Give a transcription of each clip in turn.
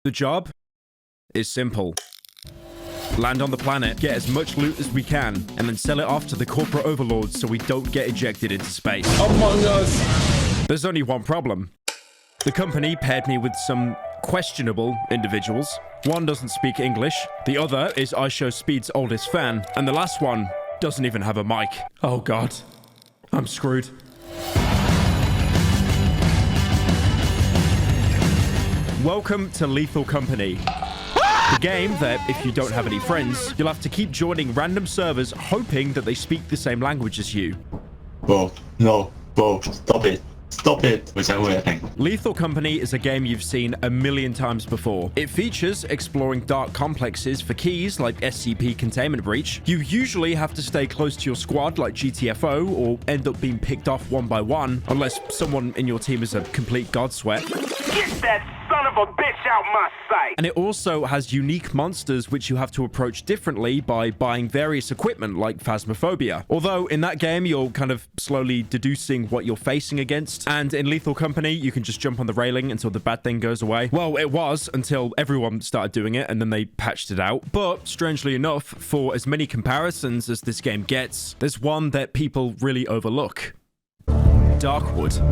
The job is simple. Land on the planet, get as much loot as we can, and then sell it off to the corporate overlords so we don't get ejected into space. Among Us! There's only one problem. The company paired me with some questionable individuals. One doesn't speak English, the other is iShowSpeed's oldest fan, and the last one doesn't even have a mic. Oh god, I'm screwed. Welcome to Lethal Company. The game that, if you don't have any friends, you'll have to keep joining random servers hoping that they speak the same language as you. Bro, no, bro, stop it. Stop it. 我想回来。 Lethal Company is a game you've seen a million times before. It features exploring dark complexes for keys like SCP Containment Breach. You usually have to stay close to your squad like GTFO or end up being picked off one by one, unless someone in your team is a complete god sweat. Get that son of a bitch out my sight! And it also has unique monsters which you have to approach differently by buying various equipment like Phasmophobia. Although in that game, you're kind of slowly deducing what you're facing against. And in Lethal Company, you can just jump on the railing until the bad thing goes away. Well, it was until everyone started doing it and then they patched it out. But strangely enough, for as many comparisons as this game gets, there's one that people really overlook. Darkwood.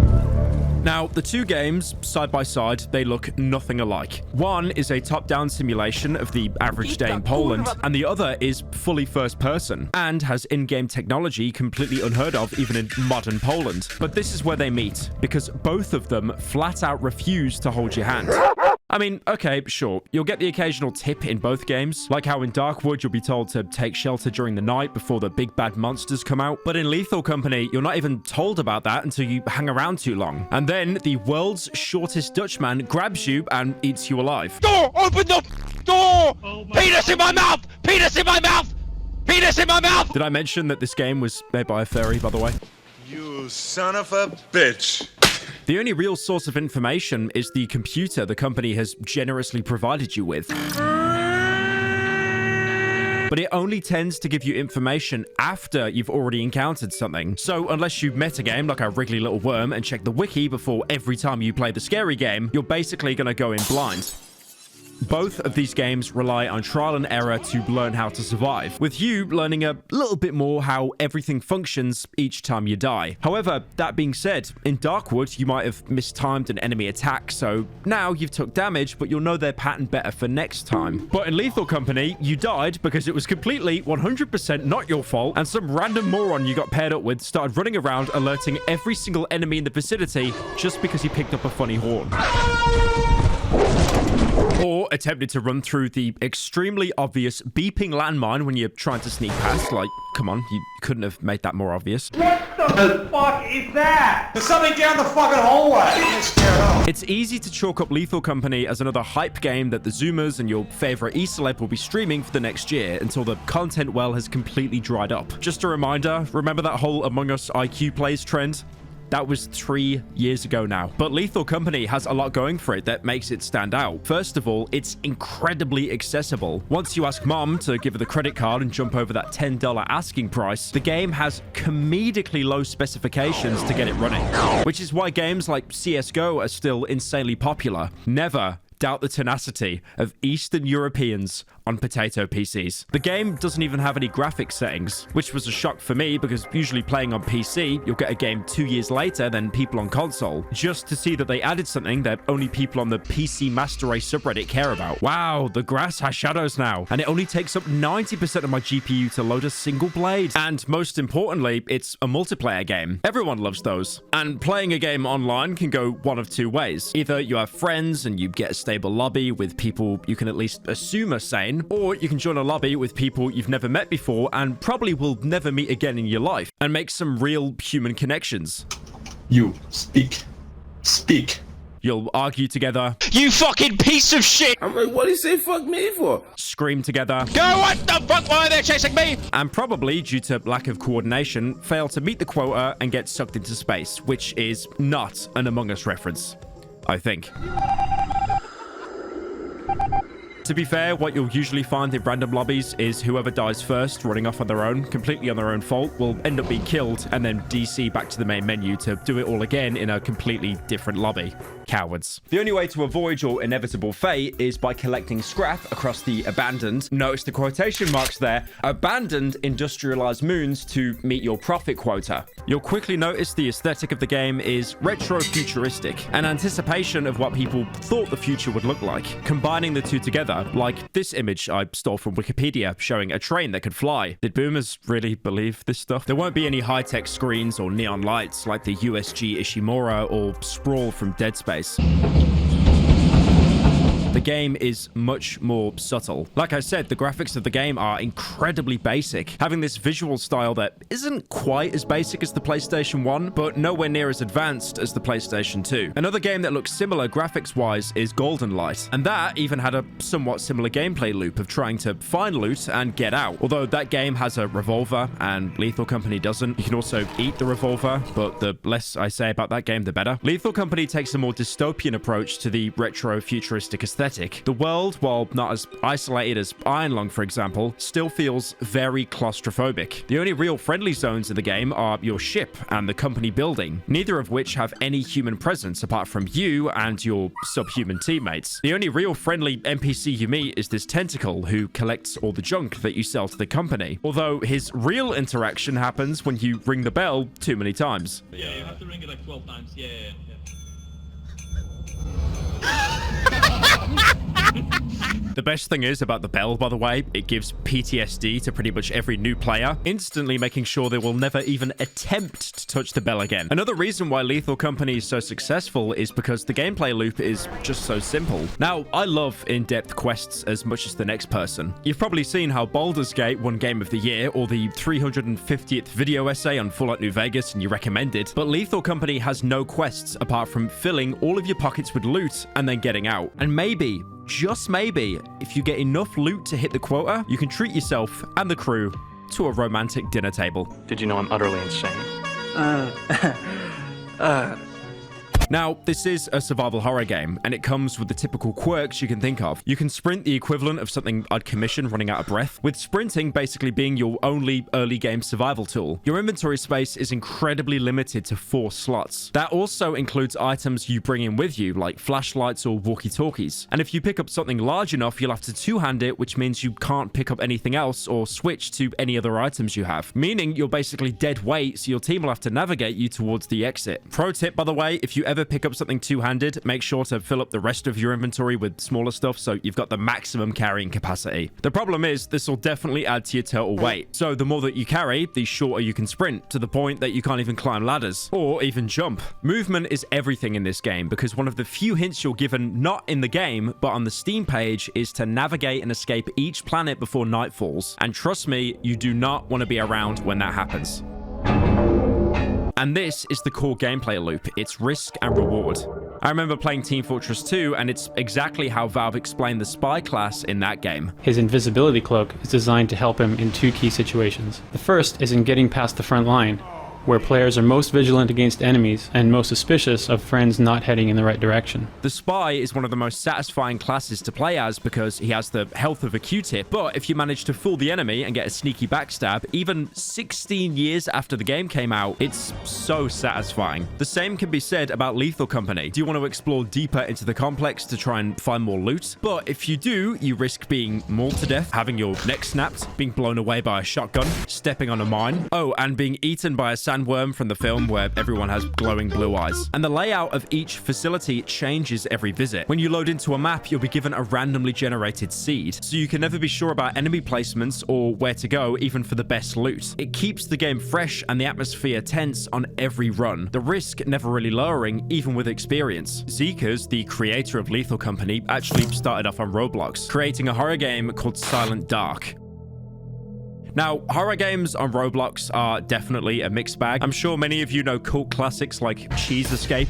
Now, the two games, side by side, they look nothing alike. One is a top-down simulation of the average day in Poland, and the other is fully first-person, and has in-game technology completely unheard of even in modern Poland. But this is where they meet, because both of them flat-out refuse to hold your hand. I mean, okay, sure, you'll get the occasional tip in both games, like how in Darkwood you'll be told to take shelter during the night before the big bad monsters come out, but in Lethal Company, you're not even told about that until you hang around too long. And then the world's shortest Dutchman grabs you and eats you alive. Door! Open the door! Penis in my mouth! Penis in my mouth! Penis in my mouth! Did I mention that this game was made by a furry, by the way? You son of a bitch. The only real source of information is the computer the company has generously provided you with. But it only tends to give you information after you've already encountered something. So unless you've met a game like a wriggly little worm and check the wiki before every time you play the scary game, you're basically going to go in blind. Both of these games rely on trial and error to learn how to survive, with you learning a little bit more how everything functions each time you die. However, that being said, in Darkwood, you might have mistimed an enemy attack, so now you've took damage, but you'll know their pattern better for next time. But in Lethal Company, you died because it was completely 100% not your fault, and some random moron you got paired up with started running around alerting every single enemy in the vicinity just because he picked up a funny horn. Or attempted to run through the extremely obvious beeping landmine when you're trying to sneak past. Like, come on, you couldn't have made that more obvious. What the fuck is that? There's something down the fucking hallway! Get scared off. It's easy to chalk up Lethal Company as another hype game that the Zoomers and your favorite e-celeb will be streaming for the next year until the content well has completely dried up. Just a reminder, remember that whole Among Us IQ plays trend? That was 3 years ago now. But Lethal Company has a lot going for it that makes it stand out. First of all, it's incredibly accessible. Once you ask mom to give her the credit card and jump over that $10 asking price, the game has comedically low specifications to get it running. Which is why games like CSGO are still insanely popular. Never doubt the tenacity of Eastern Europeans on potato PCs. The game doesn't even have any graphics settings, which was a shock for me because usually playing on PC, you'll get a game 2 years later than people on console, just to see that they added something that only people on the PC Master Race subreddit care about. Wow, the grass has shadows now, and it only takes up 90% of my GPU to load a single blade. And most importantly, it's a multiplayer game. Everyone loves those. And playing a game online can go one of two ways. Either you have friends and you get a stable lobby with people you can at least assume are sane, or you can join a lobby with people you've never met before and probably will never meet again in your life and make some real human connections. You speak. Speak. You'll argue together, You fucking piece of shit! I'm like, what do you say fuck me for? scream together, Go, what the fuck, why are they chasing me? and probably, due to lack of coordination, fail to meet the quota and get sucked into space, which is not an Among Us reference, I think. To be fair, what you'll usually find in random lobbies is whoever dies first, running off on their own, completely on their own fault, will end up being killed and then DC back to the main menu to do it all again in a completely different lobby. Cowards. The only way to avoid your inevitable fate is by collecting scrap across the abandoned, notice the quotation marks there, abandoned industrialized moons to meet your profit quota. You'll quickly notice the aesthetic of the game is retro-futuristic, an anticipation of what people thought the future would look like. Combining the two together, like this image I stole from Wikipedia showing a train that could fly. Did boomers really believe this stuff? There won't be any high-tech screens or neon lights like the USG Ishimura or Sprawl from Dead Space. The game is much more subtle. Like I said, the graphics of the game are incredibly basic, having this visual style that isn't quite as basic as the PlayStation 1, but nowhere near as advanced as the PlayStation 2. Another game that looks similar graphics-wise is Golden Light, and that even had a somewhat similar gameplay loop of trying to find loot and get out. Although that game has a revolver and Lethal Company doesn't. You can also eat the revolver, but the less I say about that game, the better. Lethal Company takes a more dystopian approach to the retro-futuristic aesthetic. The world, while not as isolated as Iron Lung, for example, still feels very claustrophobic. The only real friendly zones in the game are your ship and the company building, neither of which have any human presence apart from you and your subhuman teammates. The only real friendly NPC you meet is this tentacle who collects all the junk that you sell to the company, although his real interaction happens when you ring the bell too many times. Yeah, you have to ring it like 12 times. Yeah. The best thing is about the bell, by the way, it gives PTSD to pretty much every new player, instantly making sure they will never even attempt to touch the bell again. Another reason why Lethal Company is so successful is because the gameplay loop is just so simple. Now, I love in-depth quests as much as the next person. You've probably seen how Baldur's Gate won Game of the Year, or the 350th video essay on Fallout New Vegas, and you recommend it, but Lethal Company has no quests apart from filling all of your pockets with loot and then getting out. And maybe, just maybe, if you get enough loot to hit the quota, you can treat yourself and the crew to a romantic dinner table. Did you know I'm utterly insane? Now, this is a survival horror game, and it comes with the typical quirks you can think of. You can sprint, the equivalent of something I'd commission running out of breath, with sprinting basically being your only early game survival tool. Your inventory space is incredibly limited to 4 slots. That also includes items you bring in with you, like flashlights or walkie-talkies. And if you pick up something large enough, you'll have to two-hand it, which means you can't pick up anything else or switch to any other items you have, meaning you're basically dead weight, so your team will have to navigate you towards the exit. Pro tip, by the way, if you ever pick up something two-handed, make sure to fill up the rest of your inventory with smaller stuff so you've got the maximum carrying capacity. The problem is this will definitely add to your total weight, so the more that you carry, the shorter you can sprint, to the point that you can't even climb ladders or even jump. Movement is everything in this game, because one of the few hints you're given not in the game but on the Steam page is to navigate and escape each planet before night falls, and trust me, you do not want to be around when that happens. And this is the core gameplay loop. It's risk and reward. I remember playing Team Fortress 2, and it's exactly how Valve explained the spy class in that game. His invisibility cloak is designed to help him in 2 key situations. The first is in getting past the front line, where players are most vigilant against enemies and most suspicious of friends not heading in the right direction. The spy is one of the most satisfying classes to play as because he has the health of a Q-tip, but if you manage to fool the enemy and get a sneaky backstab, even 16 years after the game came out, it's so satisfying. The same can be said about Lethal Company. Do you want to explore deeper into the complex to try and find more loot? But if you do, you risk being mauled to death, having your neck snapped, being blown away by a shotgun, stepping on a mine, and being eaten by a sandworm from the film where everyone has glowing blue eyes. And the layout of each facility changes every visit. When you load into a map, you'll be given a randomly generated seed, so you can never be sure about enemy placements or where to go, even for the best loot. It keeps the game fresh and the atmosphere tense on every run, the risk never really lowering, even with experience. Zeekerss, the creator of Lethal Company, actually started off on Roblox, creating a horror game called Silent Dark. Now, horror games on Roblox are definitely a mixed bag. I'm sure many of you know cult classics like Cheese Escape,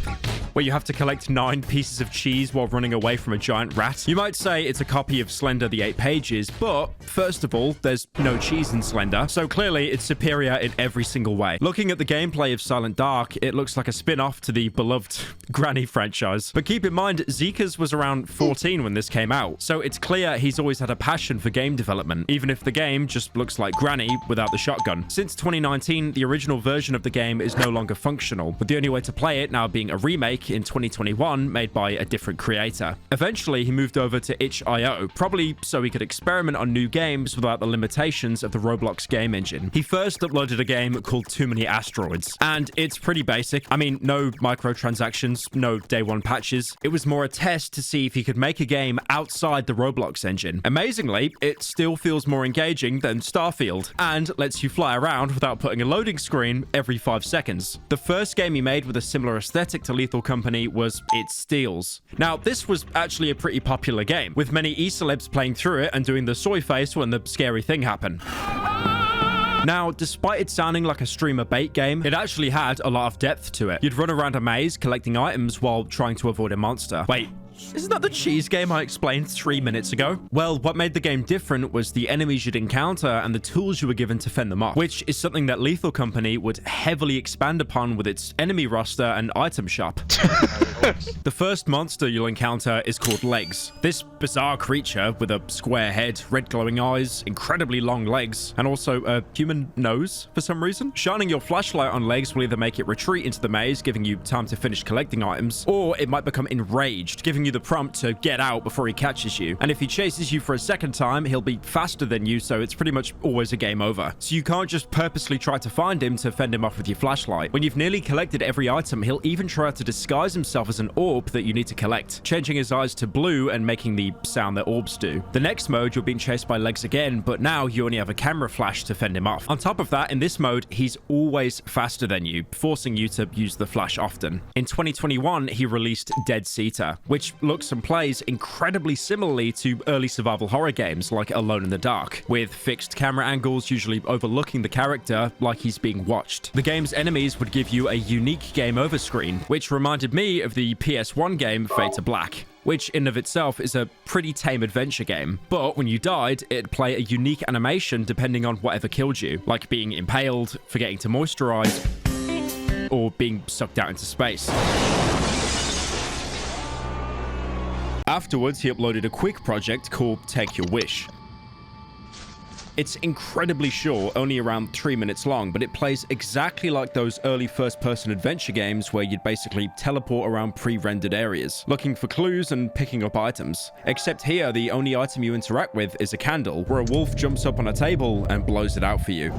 where you have to collect 9 pieces of cheese while running away from a giant rat. You might say it's a copy of Slender the 8 Pages, but first of all, there's no cheese in Slender, so clearly it's superior in every single way. Looking at the gameplay of Silent Dark, it looks like a spin-off to the beloved Granny franchise. But keep in mind, Zeekerss was around 14 when this came out, so it's clear he's always had a passion for game development, even if the game just looks like Granny without the shotgun. Since 2019, the original version of the game is no longer functional, with the only way to play it now being a remake back in 2021 made by a different creator. Eventually, he moved over to itch.io, probably so he could experiment on new games without the limitations of the Roblox game engine. He first uploaded a game called Too Many Asteroids, and it's pretty basic. I mean, no microtransactions, no day one patches. It was more a test to see if he could make a game outside the Roblox engine. Amazingly, it still feels more engaging than Starfield, and lets you fly around without putting a loading screen every 5 seconds. The first game he made with a similar aesthetic to Lethal Company was It Steals. Now, this was actually a pretty popular game, with many e-celebs playing through it and doing the soy face when the scary thing happened. Now, despite it sounding like a streamer bait game, it actually had a lot of depth to it. You'd run around a maze collecting items while trying to avoid a monster. Wait, isn't that the cheese game I explained 3 minutes ago? Well, what made the game different was the enemies you'd encounter and the tools you were given to fend them off, which is something that Lethal Company would heavily expand upon with its enemy roster and item shop. The first monster you'll encounter is called Legs. This bizarre creature with a square head, red glowing eyes, incredibly long legs, and also a human nose for some reason. Shining your flashlight on Legs will either make it retreat into the maze, giving you time to finish collecting items, or it might become enraged, giving you the prompt to get out before he catches you. And if he chases you for a second time, he'll be faster than you, so it's pretty much always a game over. So you can't just purposely try to find him to fend him off with your flashlight. When you've nearly collected every item, he'll even try to disguise himself as an orb that you need to collect, changing his eyes to blue and making the sound that orbs do. The next mode, you're being chased by Legs again, but now you only have a camera flash to fend him off. On top of that, in this mode, he's always faster than you, forcing you to use the flash often. In 2021, he released Dead Seater, which looks and plays incredibly similarly to early survival horror games like Alone in the Dark, with fixed camera angles usually overlooking the character like he's being watched. The game's enemies would give you a unique game over screen, which reminded me of the PS1 game Fade to Black, which in of itself is a pretty tame adventure game. But when you died, it'd play a unique animation depending on whatever killed you, like being impaled, forgetting to moisturize, or being sucked out into space. Afterwards, he uploaded a quick project called Take Your Wish. It's incredibly short, only around 3 minutes long, but it plays exactly like those early first-person adventure games where you'd basically teleport around pre-rendered areas, looking for clues and picking up items. Except here, the only item you interact with is a candle, where a wolf jumps up on a table and blows it out for you.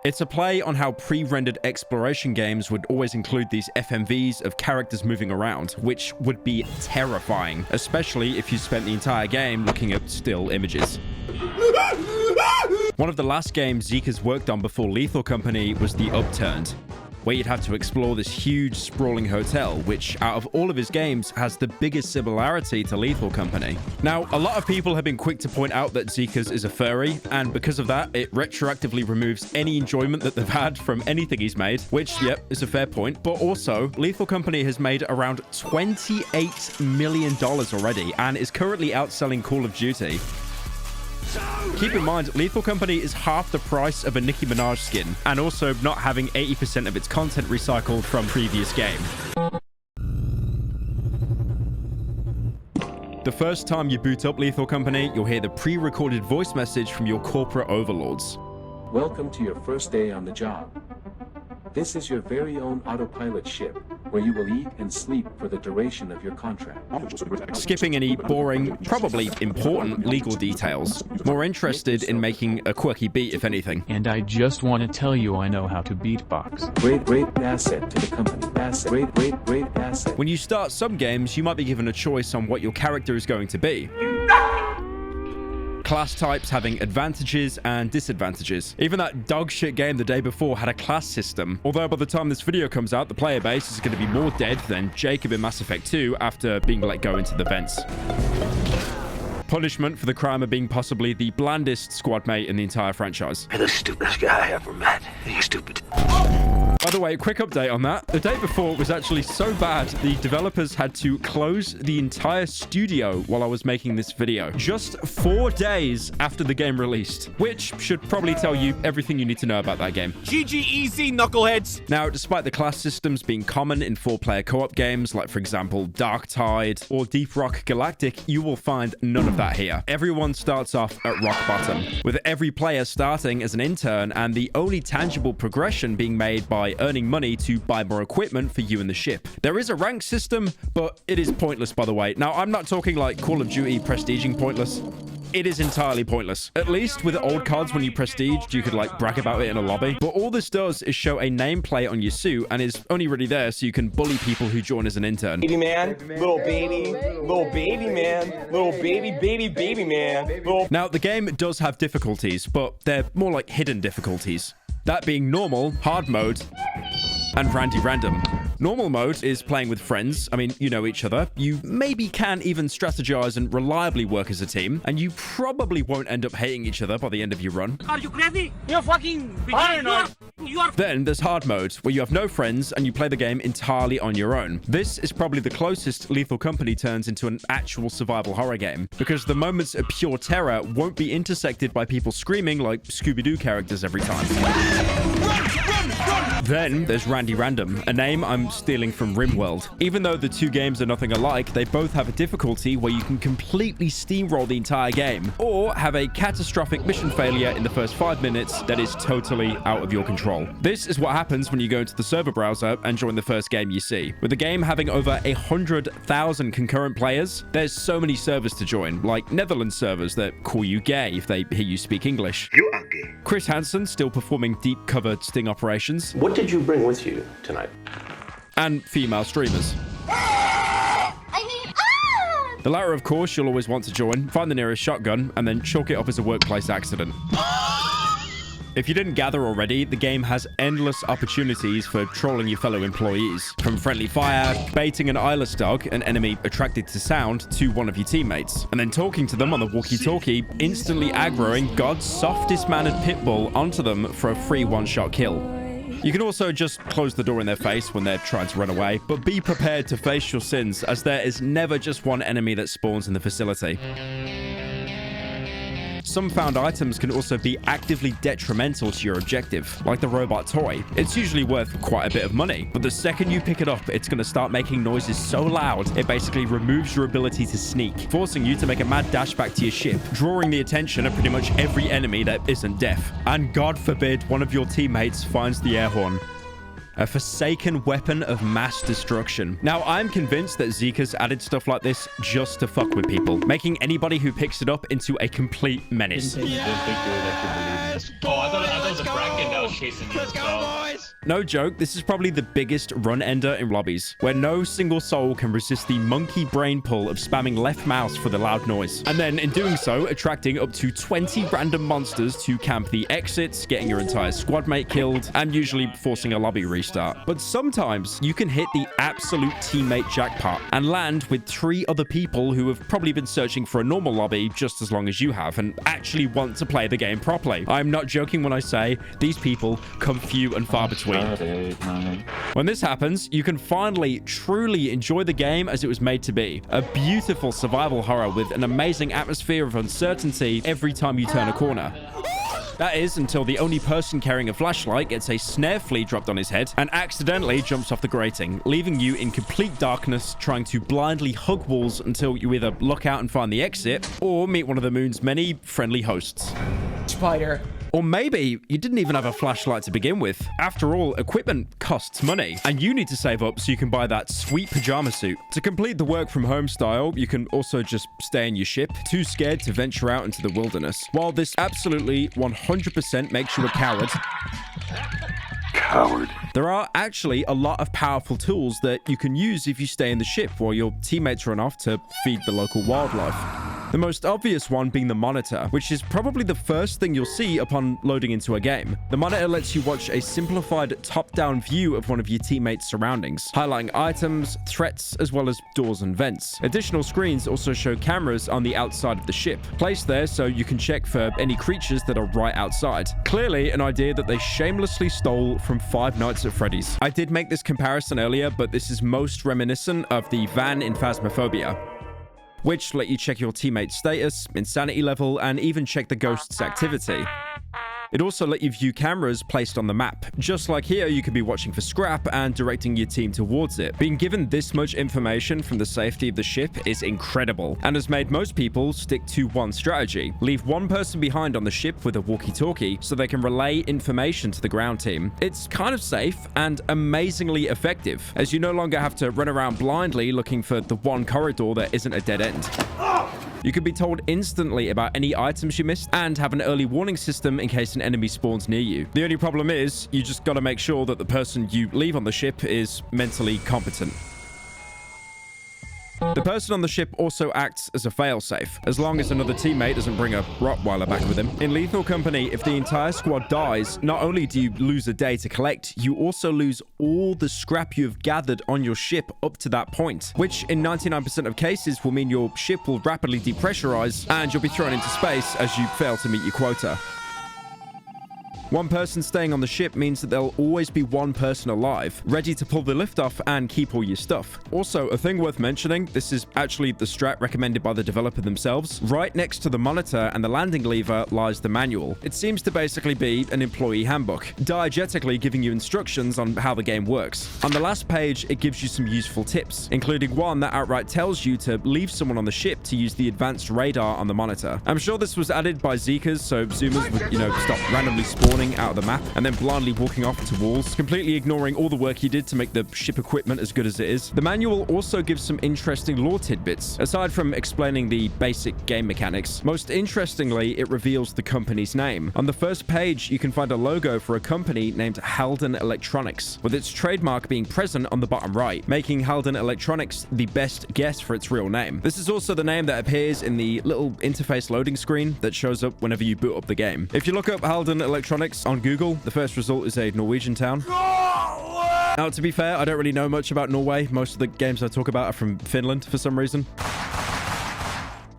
It's a play on how pre-rendered exploration games would always include these FMVs of characters moving around, which would be terrifying, especially if you spent the entire game looking at still images. One of the last games Zeeka's worked on before Lethal Company was The Upturned, where you'd have to explore this huge, sprawling hotel, which, out of all of his games, has the biggest similarity to Lethal Company. Now, a lot of people have been quick to point out that Zeeka's is a furry, and because of that, it retroactively removes any enjoyment that they've had from anything he's made, which, yep, is a fair point. But also, Lethal Company has made around $28 million already, and is currently outselling Call of Duty. Keep in mind, Lethal Company is half the price of a Nicki Minaj skin, and also not having 80% of its content recycled from previous game. The first time you boot up Lethal Company, you'll hear the pre-recorded voice message from your corporate overlords. Welcome to your first day on the job. This is your very own autopilot ship, where you will eat and sleep for the duration of your contract. Skipping any boring, probably important legal details. More interested in making a quirky beat, if anything. And I just want to tell you I know how to beatbox. Great asset to the company. Asset. Great asset. When you start some games, you might be given a choice on what your character is going to be. Class types having advantages and disadvantages. Even that dog shit game the day before had a class system. Although by the time this video comes out, the player base is going to be more dead than Jacob in Mass Effect 2 after being let go into the vents. Punishment for the crime of being possibly the blandest squad mate in the entire franchise. You're the stupidest guy I ever met. You're stupid. By the way, quick update on that. The day before was actually so bad, the developers had to close the entire studio while I was making this video. Just 4 days after the game released, which should probably tell you everything you need to know about that game. GG easy, knuckleheads. Now, despite the class systems being common in 4-player co-op games, like for example, Darktide or Deep Rock Galactic, you will find none of that here. Everyone starts off at rock bottom, with every player starting as an intern and the only tangible progression being made by earning money to buy more equipment for you and the ship. There is a rank system, but it is pointless, by the way. Now, I'm not talking like Call of Duty prestiging pointless. It is entirely pointless. At least with old cards, when you prestiged, you could like brag about it in a lobby. But all this does is show a nameplate on your suit and is only really there so you can bully people who join as an intern. Baby man, little baby man, little baby man. Now, the game does have difficulties, but they're more like hidden difficulties. That being normal, hard mode, and Randy Random. Normal mode is playing with friends. I mean, you know each other. You maybe can even strategize and reliably work as a team, and you probably won't end up hating each other by the end of your run. Are you crazy? You're fucking paranoid. You are. Then there's hard mode, where you have no friends and you play the game entirely on your own. This is probably the closest Lethal Company turns into an actual survival horror game, because the moments of pure terror won't be intersected by people screaming like Scooby-Doo characters every time. Then there's Randy Random, a name I'm stealing from RimWorld. Even though the two games are nothing alike, they both have a difficulty where you can completely steamroll the entire game, or have a catastrophic mission failure in the first 5 minutes that is totally out of your control. This is what happens when you go into the server browser and join the first game you see. With the game having over 100,000 concurrent players, there's so many servers to join, like Netherlands servers that call you gay if they hear you speak English. You are gay. Chris Hansen still performing deep cover sting operations. What did you bring with you tonight? And female streamers. The latter, of course, you'll always want to join, find the nearest shotgun, and then chalk it up as a workplace accident. If you didn't gather already, the game has endless opportunities for trolling your fellow employees. From friendly fire, baiting an eyeless dog, an enemy attracted to sound, to one of your teammates. And then talking to them on the walkie-talkie, instantly aggroing God's softest-mannered pitbull onto them for a free one-shot kill. You can also just close the door in their face when they're trying to run away, but be prepared to face your sins, as there is never just one enemy that spawns in the facility. Some found items can also be actively detrimental to your objective, like the robot toy. It's usually worth quite a bit of money, but the second you pick it up, it's going to start making noises so loud, it basically removes your ability to sneak, forcing you to make a mad dash back to your ship, drawing the attention of pretty much every enemy that isn't deaf. And God forbid one of your teammates finds the air horn. A forsaken weapon of mass destruction. Now, I'm convinced that Zca's added stuff like this just to fuck with people, making anybody who picks it up into a complete menace. Yes, oh, I thought it was a bracket that was chasing you. Let's go, boys! No joke, this is probably the biggest run ender in lobbies, where no single soul can resist the monkey brain pull of spamming left mouse for the loud noise. And then, in doing so, attracting up to 20 random monsters to camp the exits, getting your entire squad mate killed, and usually forcing a lobby restart. But sometimes, you can hit the absolute teammate jackpot and land with 3 other people who have probably been searching for a normal lobby just as long as you have, and actually want to play the game properly. I'm not joking when I say these people come few and far between. When this happens, you can finally truly enjoy the game as it was made to be. A beautiful survival horror with an amazing atmosphere of uncertainty every time you turn a corner. That is, until the only person carrying a flashlight gets a snare flea dropped on his head and accidentally jumps off the grating, leaving you in complete darkness trying to blindly hug walls until you either look out and find the exit or meet one of the moon's many friendly hosts. Spider. Or maybe you didn't even have a flashlight to begin with. After all, equipment costs money, and you need to save up so you can buy that sweet pajama suit. To complete the work from home style, you can also just stay in your ship, too scared to venture out into the wilderness. While this absolutely 100% makes you a coward, there are actually a lot of powerful tools that you can use if you stay in the ship while your teammates run off to feed the local wildlife. The most obvious one being the monitor, which is probably the first thing you'll see upon loading into a game. The monitor lets you watch a simplified top-down view of one of your teammates' surroundings, highlighting items, threats, as well as doors and vents. Additional screens also show cameras on the outside of the ship, placed there so you can check for any creatures that are right outside. Clearly an idea that they shamelessly stole from Five Nights at Freddy's. I did make this comparison earlier, but this is most reminiscent of the van in Phasmophobia, which let you check your teammate's status, insanity level, and even check the ghost's activity. It also let you view cameras placed on the map. Just like here, you could be watching for scrap and directing your team towards it. Being given this much information from the safety of the ship is incredible, and has made most people stick to one strategy. Leave one person behind on the ship with a walkie-talkie so they can relay information to the ground team. It's kind of safe and amazingly effective, as you no longer have to run around blindly looking for the one corridor that isn't a dead end. You can be told instantly about any items you missed and have an early warning system in case an enemy spawns near you. The only problem is, you just gotta make sure that the person you leave on the ship is mentally competent. The person on the ship also acts as a failsafe, as long as another teammate doesn't bring a Rottweiler back with him. In Lethal Company, if the entire squad dies, not only do you lose a day to collect, you also lose all the scrap you have gathered on your ship up to that point, which in 99% of cases will mean your ship will rapidly depressurize and you'll be thrown into space as you fail to meet your quota. One person staying on the ship means that there'll always be one person alive, ready to pull the lift off and keep all your stuff. Also, a thing worth mentioning, this is actually the strat recommended by the developer themselves. Right next to the monitor and the landing lever lies the manual. It seems to basically be an employee handbook, diegetically giving you instructions on how the game works. On the last page, it gives you some useful tips, including one that outright tells you to leave someone on the ship to use the advanced radar on the monitor. I'm sure this was added by Zeekas, so Zoomers would, stop randomly spawning out of the map and then blindly walking off into walls, completely ignoring all the work you did to make the ship equipment as good as it is. The manual also gives some interesting lore tidbits. Aside from explaining the basic game mechanics, most interestingly, it reveals the company's name. On the first page, you can find a logo for a company named Halden Electronics, with its trademark being present on the bottom right, making Halden Electronics the best guess for its real name. This is also the name that appears in the little interface loading screen that shows up whenever you boot up the game. If you look up Halden Electronics on Google, the first result is a Norwegian town. Now, to be fair, I don't really know much about Norway. Most of the games I talk about are from Finland for some reason.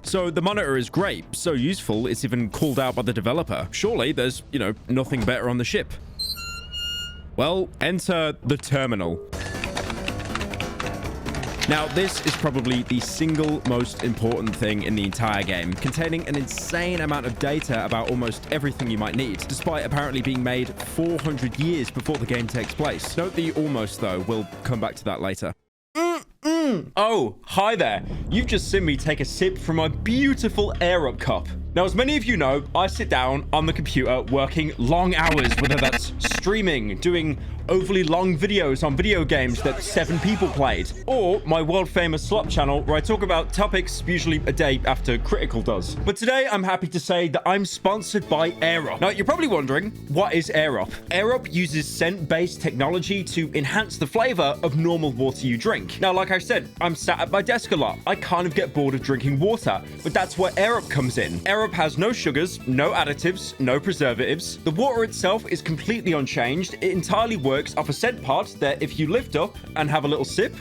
So the monitor is great, so useful it's even called out by the developer. Surely there's, nothing better on the ship. Well, enter the terminal. Now, this is probably the single most important thing in the entire game, containing an insane amount of data about almost everything you might need, despite apparently being made 400 years before the game takes place. Note the almost, though. We'll come back to that later. Oh, hi there. You've just seen me take a sip from my beautiful Air-Up cup. Now, as many of you know, I sit down on the computer working long hours, whether that's streaming, doing overly long videos on video games that 7 people played, or my world-famous slop channel where I talk about topics usually a day after Critical does. But today, I'm happy to say that I'm sponsored by Air-Up. Now, you're probably wondering, what is Air-Up? Air-Up uses scent-based technology to enhance the flavor of normal water you drink. Now, like I said, I'm sat at my desk a lot. I kind of get bored of drinking water, but that's where Air-Up comes in. Air-Up has no sugars, no additives, no preservatives. The water itself is completely unchanged. It entirely works off a scent pod that if you lift up and have a little sip,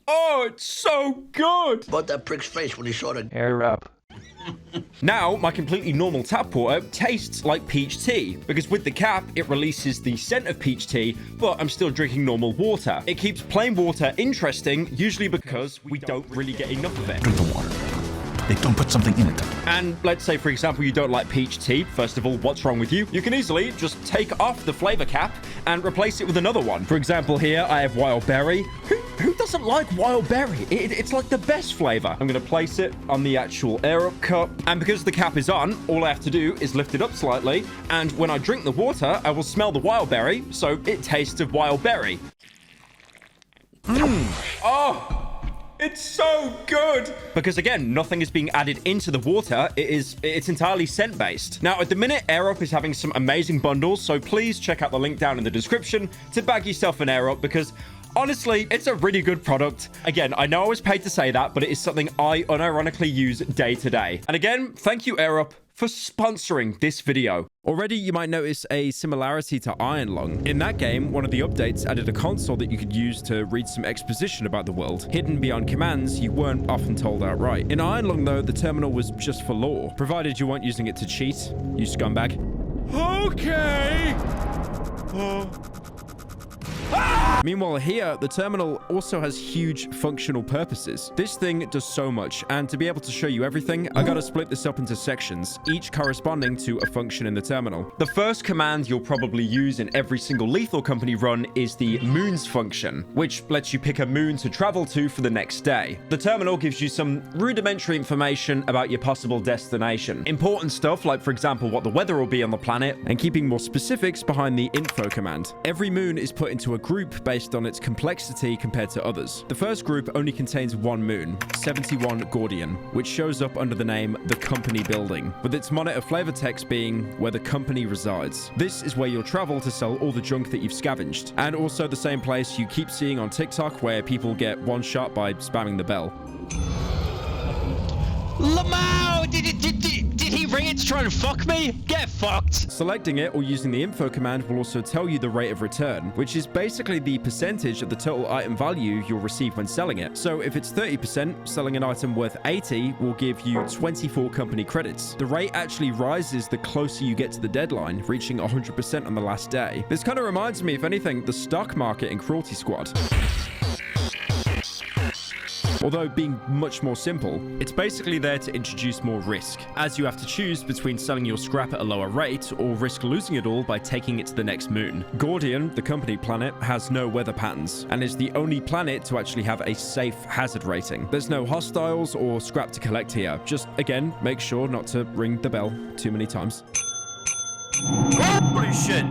oh, it's so good. About that prick's face when he saw the Air-Up. Now, my completely normal tap water tastes like peach tea, because with the cap, it releases the scent of peach tea, but I'm still drinking normal water. It keeps plain water interesting, usually because we don't really get enough of it. Drink the water. They don't put something in it. And let's say, for example, you don't like peach tea. First of all, what's wrong with you? You can easily just take off the flavor cap and replace it with another one. For example, here I have wild berry. Who doesn't like wild berry? It's like the best flavor. I'm going to place it on the actual Air-Up cup. And because the cap is on, all I have to do is lift it up slightly. And when I drink the water, I will smell the wild berry. So it tastes of wild berry. Oh! It's so good! Because again, nothing is being added into the water. It's entirely scent-based. Now, at the minute, Air-Up is having some amazing bundles, so please check out the link down in the description to bag yourself an Air-Up, because honestly, it's a really good product. Again, I know I was paid to say that, but it is something I unironically use day to day. And again, thank you, Air-Up, for sponsoring this video. Already, you might notice a similarity to Iron Lung. In that game, one of the updates added a console that you could use to read some exposition about the world, hidden beyond commands you weren't often told outright. In Iron Lung, though, the terminal was just for lore, provided you weren't using it to cheat, you scumbag. Okay. Meanwhile here, the terminal also has huge functional purposes. This thing does so much, and to be able to show you everything, I gotta split this up into sections, each corresponding to a function in the terminal. The first command you'll probably use in every single Lethal Company run is the moons function, which lets you pick a moon to travel to for the next day. The terminal gives you some rudimentary information about your possible destination. Important stuff like, for example, what the weather will be on the planet, and keeping more specifics behind the info command. Every moon is put into a group based on its complexity compared to others. The first group only contains one moon, 71 Gordian, which shows up under the name The Company Building, with its monitor flavor text being where the company resides. This is where you'll travel to sell all the junk that you've scavenged, and also the same place you keep seeing on TikTok where people get one shot by spamming the bell. Lamau! Did he ring it to try and fuck me? Get fucked! Selecting it or using the info command will also tell you the rate of return, which is basically the percentage of the total item value you'll receive when selling it. So if it's 30%, selling an item worth 80 will give you 24 company credits. The rate actually rises the closer you get to the deadline, reaching 100% on the last day. This kind of reminds me, if anything, the stock market in Cruelty Squad. Although being much more simple, it's basically there to introduce more risk, as you have to choose between selling your scrap at a lower rate or risk losing it all by taking it to the next moon. Gordian, the company planet, has no weather patterns and is the only planet to actually have a safe hazard rating. There's no hostiles or scrap to collect here. Just, again, make sure not to ring the bell too many times. Holy shit!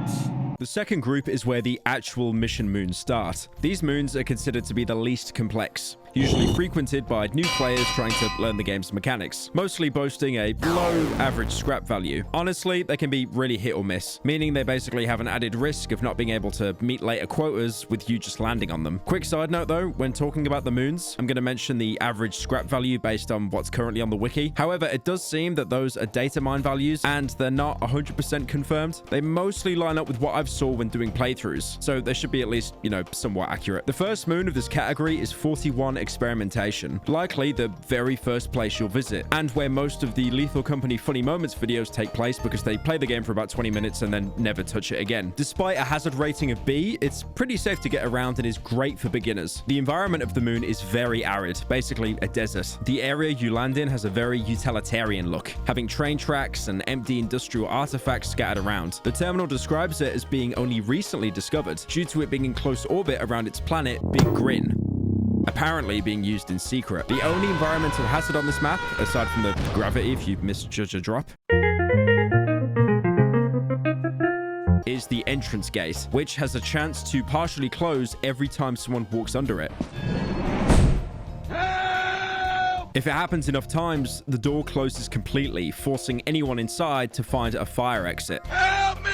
The second group is where the actual mission moons start. These moons are considered to be the least complex, usually frequented by new players trying to learn the game's mechanics, mostly boasting a low average scrap value. Honestly, they can be really hit or miss, meaning they basically have an added risk of not being able to meet later quotas with you just landing on them. Quick side note though, when talking about the moons, I'm going to mention the average scrap value based on what's currently on the wiki. However, it does seem that those are data mine values and they're not 100% confirmed. They mostly line up with what I've saw when doing playthroughs, so they should be at least, you know, somewhat accurate. The first moon of this category is 41 Experimentation, likely the very first place you'll visit, and where most of the Lethal Company Funny Moments videos take place because they play the game for about 20 minutes and then never touch it again. Despite a hazard rating of B, it's pretty safe to get around and is great for beginners. The environment of the moon is very arid, basically a desert. The area you land in has a very utilitarian look, having train tracks and empty industrial artifacts scattered around. The terminal describes it as being only recently discovered due to it being in close orbit around its planet, Big Grin, apparently being used in secret. The only environmental hazard on this map, aside from the gravity if you misjudge a drop, is the entrance gate, which has a chance to partially close every time someone walks under it. If it happens enough times, the door closes completely, forcing anyone inside to find a fire exit. Help me!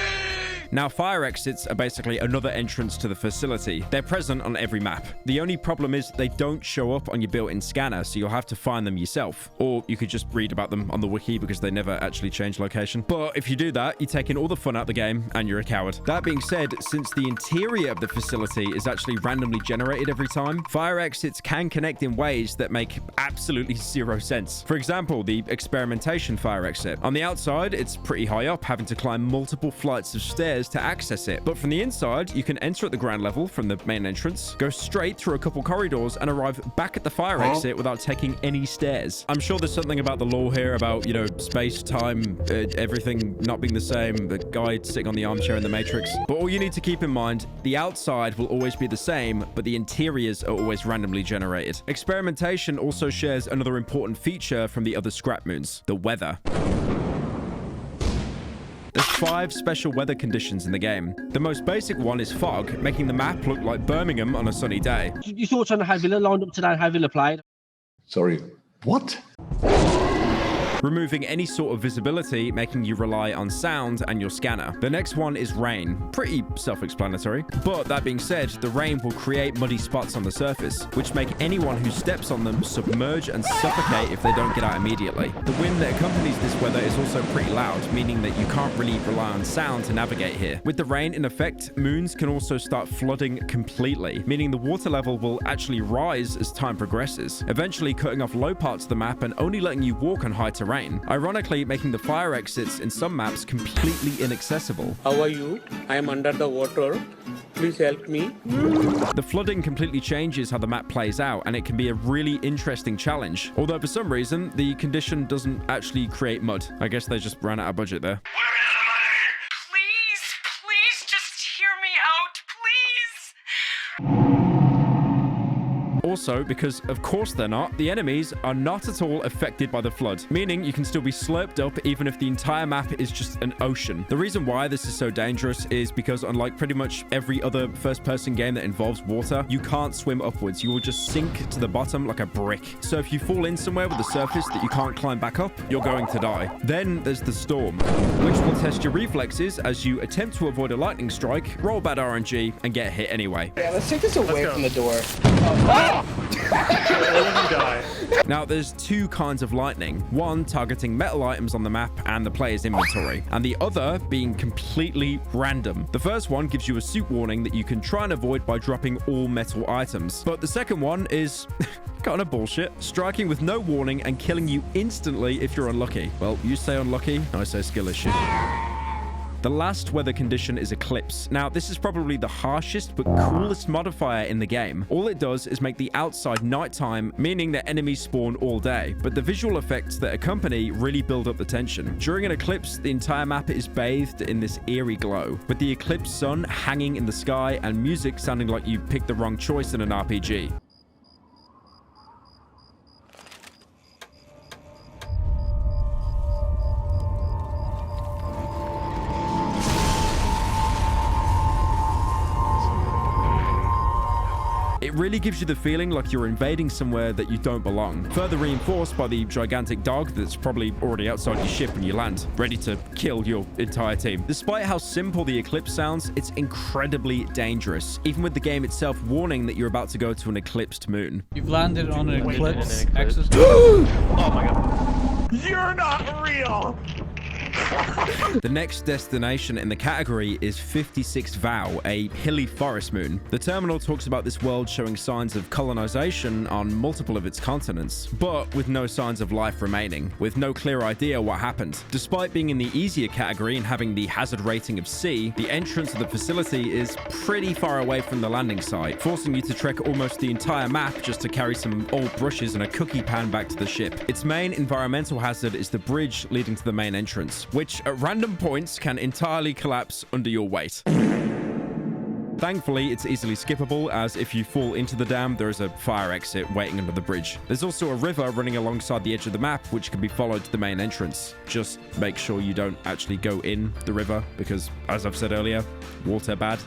Now, fire exits are basically another entrance to the facility. They're present on every map. The only problem is they don't show up on your built-in scanner, so you'll have to find them yourself. Or you could just read about them on the wiki because they never actually change location. But if you do that, you're taking all the fun out of the game and you're a coward. That being said, since the interior of the facility is actually randomly generated every time, fire exits can connect in ways that make absolutely zero sense. For example, the experimentation fire exit. On the outside, it's pretty high up, having to climb multiple flights of stairs to access it. But from the inside, you can enter at the ground level from the main entrance, go straight through a couple corridors, and arrive back at the fire exit without taking any stairs. I'm sure there's something about the lore here about, you know, space, time, everything not being the same, the guy sitting on the armchair in the Matrix. But all you need to keep in mind, the outside will always be the same, but the interiors are always randomly generated. Experimentation also shares another important feature from the other scrap moons, the weather. There's 5 special weather conditions in the game. The most basic one is fog, making the map look like Birmingham on a sunny day. You thoughts on how Villa lined up today, how Villa played? Sorry, what? Removing any sort of visibility, making you rely on sound and your scanner. The next one is rain. Pretty self-explanatory. But that being said, the rain will create muddy spots on the surface, which make anyone who steps on them submerge and suffocate if they don't get out immediately. The wind that accompanies this weather is also pretty loud, meaning that you can't really rely on sound to navigate here. With the rain in effect, moons can also start flooding completely, meaning the water level will actually rise as time progresses, eventually cutting off low parts of the map and only letting you walk on high terrain. terrain, ironically making the fire exits in some maps completely inaccessible. How are you? I am under the water. Please help me. The flooding completely changes how the map plays out, and it can be a really interesting challenge. Although for some reason, the condition doesn't actually create mud. I guess they just ran out of budget there. Please just hear me out, please. Also, because of course they're not, the enemies are not at all affected by the flood, meaning you can still be slurped up even if the entire map is just an ocean. The reason why this is so dangerous is because unlike pretty much every other first-person game that involves water, you can't swim upwards. You will just sink to the bottom like a brick. So if you fall in somewhere with a surface that you can't climb back up, you're going to die. Then there's the storm, which will test your reflexes as you attempt to avoid a lightning strike, roll bad RNG, and get hit anyway. Yeah, let's take this away from the door. Now, there's two kinds of lightning. One targeting metal items on the map and the player's inventory, and the other being completely random. The first one gives you a suit warning that you can try and avoid by dropping all metal items. But the second one is kind of bullshit, striking with no warning and killing you instantly if you're unlucky. Well, you say unlucky, I say skill issue. The last weather condition is Eclipse. Now, this is probably the harshest but coolest modifier in the game. All it does is make the outside nighttime, meaning that enemies spawn all day. But the visual effects that accompany really build up the tension. During an eclipse, the entire map is bathed in this eerie glow, with the eclipse sun hanging in the sky and music sounding like you picked the wrong choice in an RPG. It really gives you the feeling like you're invading somewhere that you don't belong, further reinforced by the gigantic dog that's probably already outside your ship when you land, ready to kill your entire team. Despite how simple the eclipse sounds, it's incredibly dangerous, even with the game itself warning that you're about to go to an eclipsed moon. You've landed on an eclipse. Oh my god. You're not real! The next destination in the category is 56 Vow, a hilly forest moon. The terminal talks about this world showing signs of colonization on multiple of its continents, but with no signs of life remaining, with no clear idea what happened. Despite being in the easier category and having the hazard rating of C, the entrance of the facility is pretty far away from the landing site, forcing you to trek almost the entire map just to carry some old brushes and a cookie pan back to the ship. Its main environmental hazard is the bridge leading to the main entrance, which at random points can entirely collapse under your weight. Thankfully, it's easily skippable, as if you fall into the dam, there is a fire exit waiting under the bridge. There's also a river running alongside the edge of the map, which can be followed to the main entrance. Just make sure you don't actually go in the river, because, as I've said earlier, water bad.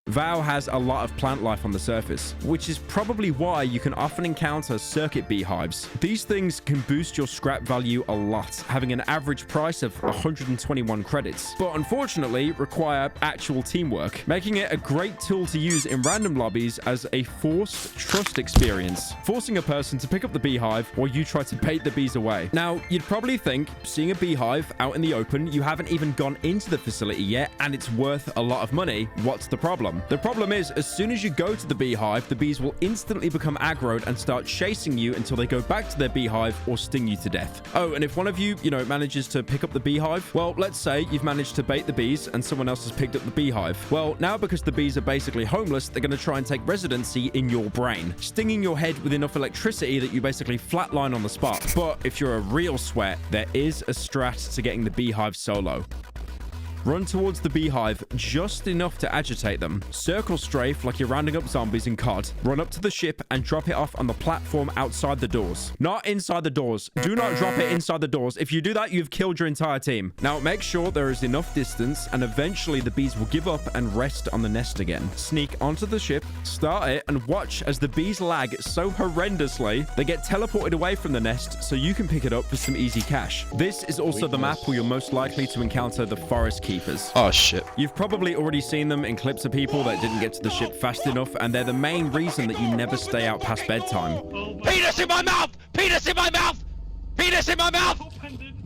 Vow has a lot of plant life on the surface, which is probably why you can often encounter circuit beehives. These things can boost your scrap value a lot, having an average price of 121 credits, but unfortunately require actual teamwork, making it a great tool to use in random lobbies as a forced trust experience, forcing a person to pick up the beehive while you try to bait the bees away. Now, you'd probably think, seeing a beehive out in the open, you haven't even gone into the facility yet, and it's worth a lot of money. What's the problem? The problem is, as soon as you go to the beehive, the bees will instantly become aggroed and start chasing you until they go back to their beehive or sting you to death. Oh, and if one of you, manages to pick up the beehive, well, let's say you've managed to bait the bees and someone else has picked up the beehive. Well, now because the bees are basically homeless, they're going to try and take residency in your brain, stinging your head with enough electricity that you basically flatline on the spot. But if you're a real sweat, there is a strat to getting the beehive solo. Run towards the beehive just enough to agitate them. Circle strafe like you're rounding up zombies in COD. Run up to the ship and drop it off on the platform outside the doors. Not inside the doors. Do not drop it inside the doors. If you do that, you've killed your entire team. Now, make sure there is enough distance, and eventually the bees will give up and rest on the nest again. Sneak onto the ship, start it, and watch as the bees lag so horrendously, they get teleported away from the nest so you can pick it up for some easy cash. This is also the map where you're most likely to encounter the forest keepers. Oh shit. You've probably already seen them in clips of people that didn't get to the ship fast enough, and they're the main reason that you never stay out past bedtime. Penis in my mouth! Penis in my mouth! Penis in my mouth!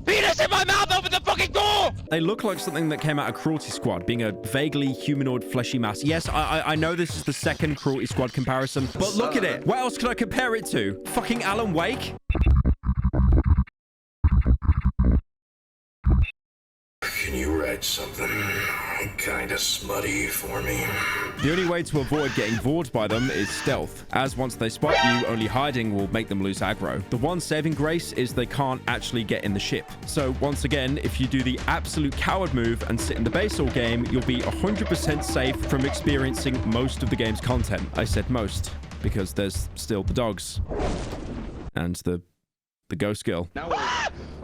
Penis in my mouth! Open the fucking door! They look like something that came out of Cruelty Squad, being a vaguely humanoid fleshy mass. Yes, I know this is the second Cruelty Squad comparison, but look at it. What else could I compare it to? Fucking Alan Wake? Can you write something kind of smutty for me? The only way to avoid getting vored by them is stealth, as once they spot you, only hiding will make them lose aggro. The one saving grace is they can't actually get in the ship. So once again, if you do the absolute coward move and sit in the base all game, you'll be 100% safe from experiencing most of the game's content. I said most, because there's still the dogs. And the ghost girl.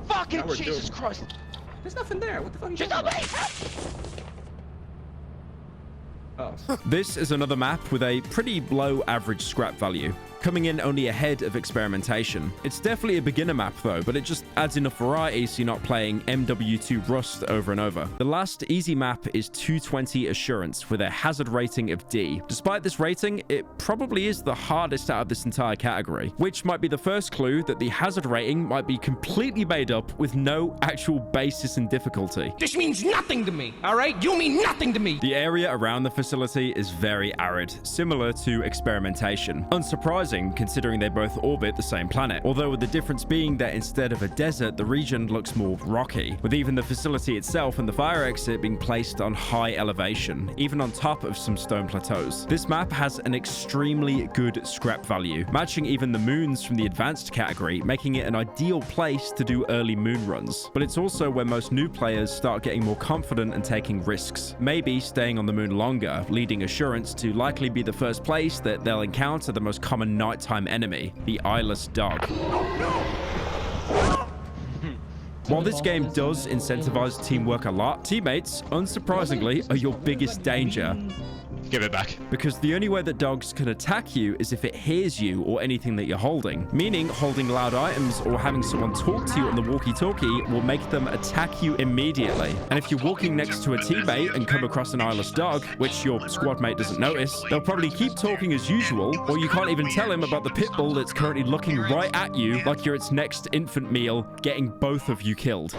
Fucking Jesus Christ! There's nothing there. What the fuck are you Just talking help about? me! Oh. This is another map with a pretty low average scrap value, coming in only ahead of experimentation. It's definitely a beginner map though, but it just adds enough variety so you're not playing MW2 Rust over and over. The last easy map is 220 Assurance with a hazard rating of D. Despite this rating, it probably is the hardest out of this entire category, which might be the first clue that the hazard rating might be completely made up with no actual basis in difficulty. This means nothing to me, all right? You mean nothing to me. The area around the facility is very arid, similar to experimentation. Unsurprising considering they both orbit the same planet, although with the difference being that instead of a desert, the region looks more rocky, with even the facility itself and the fire exit being placed on high elevation, even on top of some stone plateaus. This map has an extremely good scrap value, matching even the moons from the advanced category, making it an ideal place to do early moon runs. But it's also where most new players start getting more confident and taking risks, maybe staying on the moon longer, leading Assurance to likely be the first place that they'll encounter the most common nighttime enemy, the eyeless dog. While this game does incentivize teamwork a lot, teammates, unsurprisingly, are your biggest danger. Give it back. Because the only way that dogs can attack you is if it hears you or anything that you're holding. Meaning holding loud items or having someone talk to you on the walkie-talkie will make them attack you immediately. And if you're walking next to a teammate and come across an eyeless dog, which your squad mate doesn't notice, they'll probably keep talking as usual, or you can't even tell him about the pit bull that's currently looking right at you like you're its next infant meal, getting both of you killed.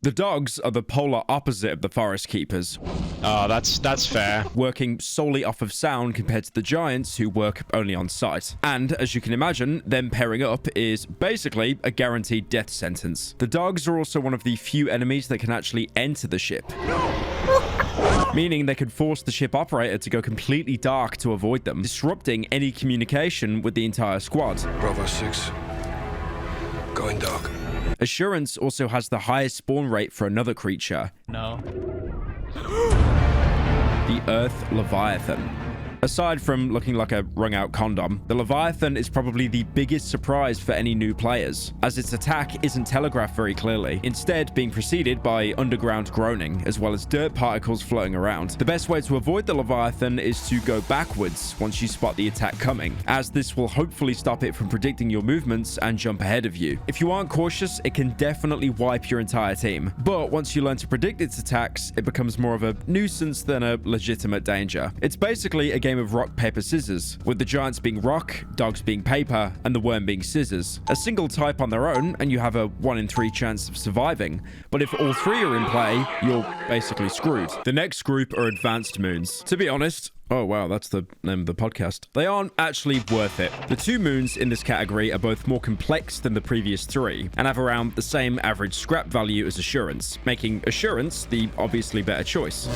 The dogs are the polar opposite of the forest keepers. Oh, that's fair. Working solely off of sound compared to the giants who work only on sight. And as you can imagine, them pairing up is basically a guaranteed death sentence. The dogs are also one of the few enemies that can actually enter the ship. Meaning they could force the ship operator to go completely dark to avoid them, disrupting any communication with the entire squad. Bravo 6. Going dark. Assurance also has the highest spawn rate for another creature. No. The Earth Leviathan. Aside from looking like a wrung-out condom, the Leviathan is probably the biggest surprise for any new players, as its attack isn't telegraphed very clearly, instead being preceded by underground groaning, as well as dirt particles floating around. The best way to avoid the Leviathan is to go backwards once you spot the attack coming, as this will hopefully stop it from predicting your movements and jump ahead of you. If you aren't cautious, it can definitely wipe your entire team, but once you learn to predict its attacks, it becomes more of a nuisance than a legitimate danger. It's basically a game of rock, paper, scissors, with the giants being rock, dogs being paper, and the worm being scissors. A single type on their own, and you have a 1 in 3 chance of surviving, but if all three are in play, you're basically screwed. The next group are advanced moons. To be honest, oh wow, that's the name of the podcast. They aren't actually worth it. The 2 moons in this category are both more complex than the previous 3, and have around the same average scrap value as Assurance, making Assurance the obviously better choice.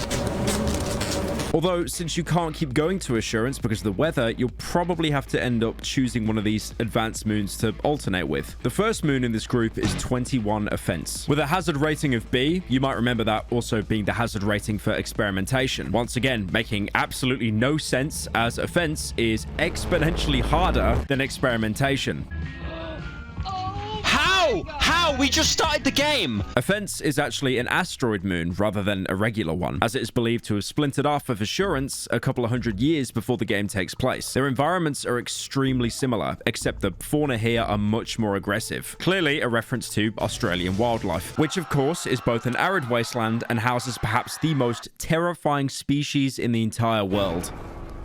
Although, since you can't keep going to Assurance because of the weather, you'll probably have to end up choosing one of these advanced moons to alternate with. The first moon in this group is 21 Offense. With a hazard rating of B, you might remember that also being the hazard rating for experimentation. Once again, making absolutely no sense, as Offense is exponentially harder than experimentation. How? We just started the game! Offense is actually an asteroid moon rather than a regular one, as it is believed to have splintered off of Assurance a couple of hundred years before the game takes place. Their environments are extremely similar, except the fauna here are much more aggressive. Clearly a reference to Australian wildlife, which of course is both an arid wasteland and houses perhaps the most terrifying species in the entire world.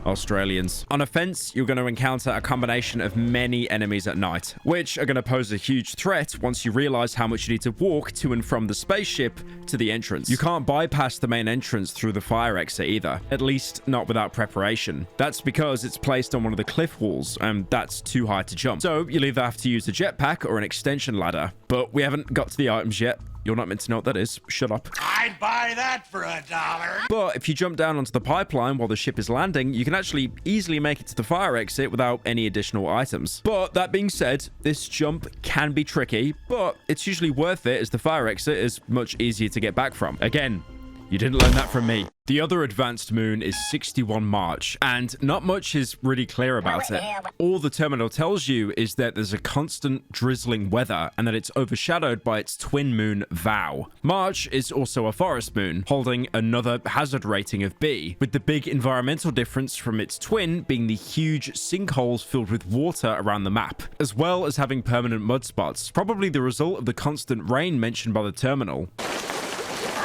Australians. On Offense, you're going to encounter a combination of many enemies at night, which are going to pose a huge threat once you realize how much you need to walk to and from the spaceship to the entrance. You can't bypass the main entrance through the fire exit either, at least not without preparation. That's because it's placed on one of the cliff walls, and that's too high to jump. So you'll either have to use a jetpack or an extension ladder, but we haven't got to the items yet. You're not meant to know what that is. Shut up. I'd buy that for $1. But if you jump down onto the pipeline while the ship is landing, you can actually easily make it to the fire exit without any additional items. But that being said, this jump can be tricky, but it's usually worth it as the fire exit is much easier to get back from. Again, you didn't learn that from me. The other advanced moon is 61 March, and not much is really clear about it. All the terminal tells you is that there's a constant drizzling weather and that it's overshadowed by its twin moon, Vow. March is also a forest moon, holding another hazard rating of B, with the big environmental difference from its twin being the huge sinkholes filled with water around the map, as well as having permanent mud spots, probably the result of the constant rain mentioned by the terminal.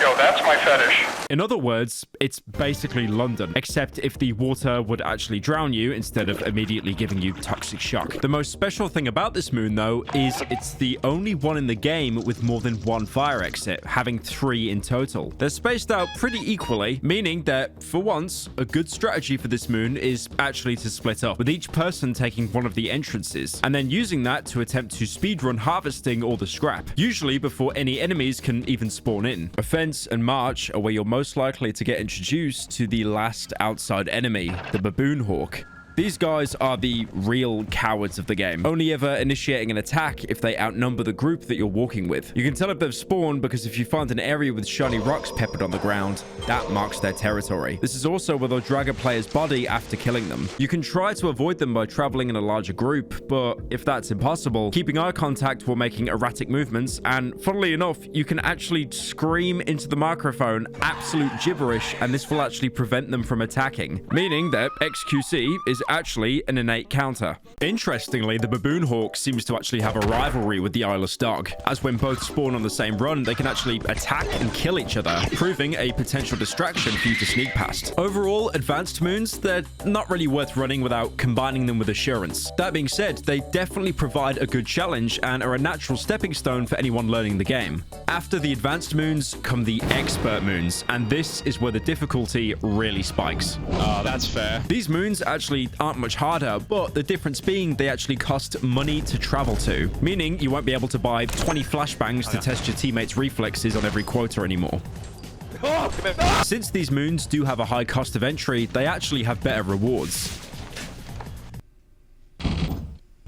Yo, that's my fetish. In other words, it's basically London, except if the water would actually drown you instead of immediately giving you toxic shock. The most special thing about this moon, though, is it's the only one in the game with more than one fire exit, having 3 in total. They're spaced out pretty equally, meaning that, for once, a good strategy for this moon is actually to split up, with each person taking one of the entrances, and then using that to attempt to speedrun harvesting all the scrap, usually before any enemies can even spawn in. Offense and March are where you're most likely to get introduced to the last outside enemy, the Baboon Hawk. These guys are the real cowards of the game, only ever initiating an attack if they outnumber the group that you're walking with. You can tell if they've spawned because if you find an area with shiny rocks peppered on the ground, that marks their territory. This is also where they'll drag a player's body after killing them. You can try to avoid them by traveling in a larger group, but if that's impossible, keeping eye contact while making erratic movements, and funnily enough, you can actually scream into the microphone absolute gibberish, and this will actually prevent them from attacking, meaning that XQC is actually an innate counter. Interestingly, the Baboon Hawk seems to actually have a rivalry with the Eyeless Dog, as when both spawn on the same run, they can actually attack and kill each other, proving a potential distraction for you to sneak past. Overall, advanced moons, they're not really worth running without combining them with assurance. That being said, they definitely provide a good challenge and are a natural stepping stone for anyone learning the game. After the advanced moons come the expert moons, and this is where the difficulty really spikes. Oh, that's fair. These moons actually aren't much harder, but the difference being they actually cost money to travel to, meaning you won't be able to buy 20 flashbangs to test your teammates' reflexes on every quota anymore. Since these moons do have a high cost of entry, they actually have better rewards.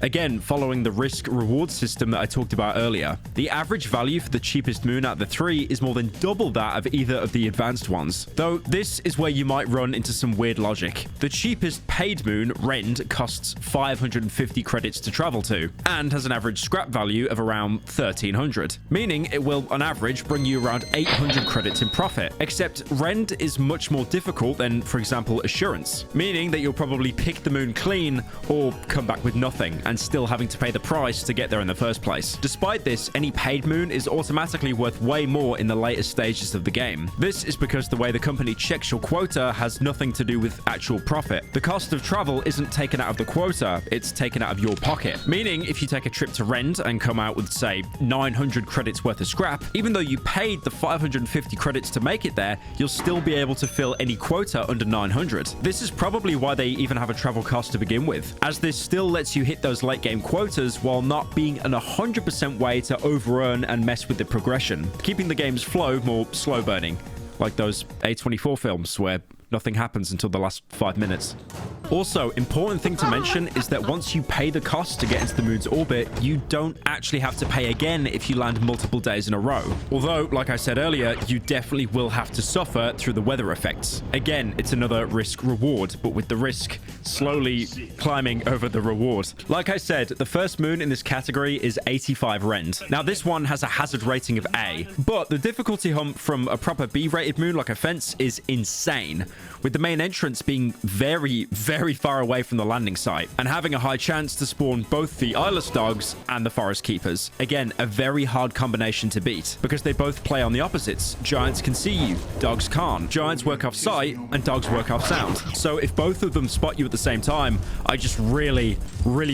Again, following the risk-reward system that I talked about earlier, the average value for the cheapest moon out of the 3 is more than double that of either of the advanced ones. Though this is where you might run into some weird logic. The cheapest paid moon, Rend, costs 550 credits to travel to, and has an average scrap value of around 1300, meaning it will, on average, bring you around 800 credits in profit. Except Rend is much more difficult than, for example, Assurance, meaning that you'll probably pick the moon clean or come back with nothing, and still having to pay the price to get there in the first place. Despite this, any paid moon is automatically worth way more in the later stages of the game. This is because the way the company checks your quota has nothing to do with actual profit. The cost of travel isn't taken out of the quota, it's taken out of your pocket. Meaning, if you take a trip to Rend and come out with, say, 900 credits worth of scrap, even though you paid the 550 credits to make it there, you'll still be able to fill any quota under 900. This is probably why they even have a travel cost to begin with, as this still lets you hit those late game quotas while not being an 100% way to over-earn and mess with the progression, keeping the game's flow more slow burning, like those A24 films where nothing happens until the last 5 minutes. Also, important thing to mention is that once you pay the cost to get into the moon's orbit, you don't actually have to pay again if you land multiple days in a row. Although, like I said earlier, you definitely will have to suffer through the weather effects. Again, it's another risk-reward, but with the risk slowly climbing over the reward. Like I said, the first moon in this category is 85 Rend. Now, this one has a hazard rating of A, but the difficulty hump from a proper B-rated moon like Offense is insane, with the main entrance being very very far away from the landing site, and having a high chance to spawn both the eyeless dogs and the forest keepers. Again, a very hard combination to beat, because they both play on the opposites. Giants can see you, dogs can't. Giants work off sight, and dogs work off sound. So if both of them spot you at the same time, I just really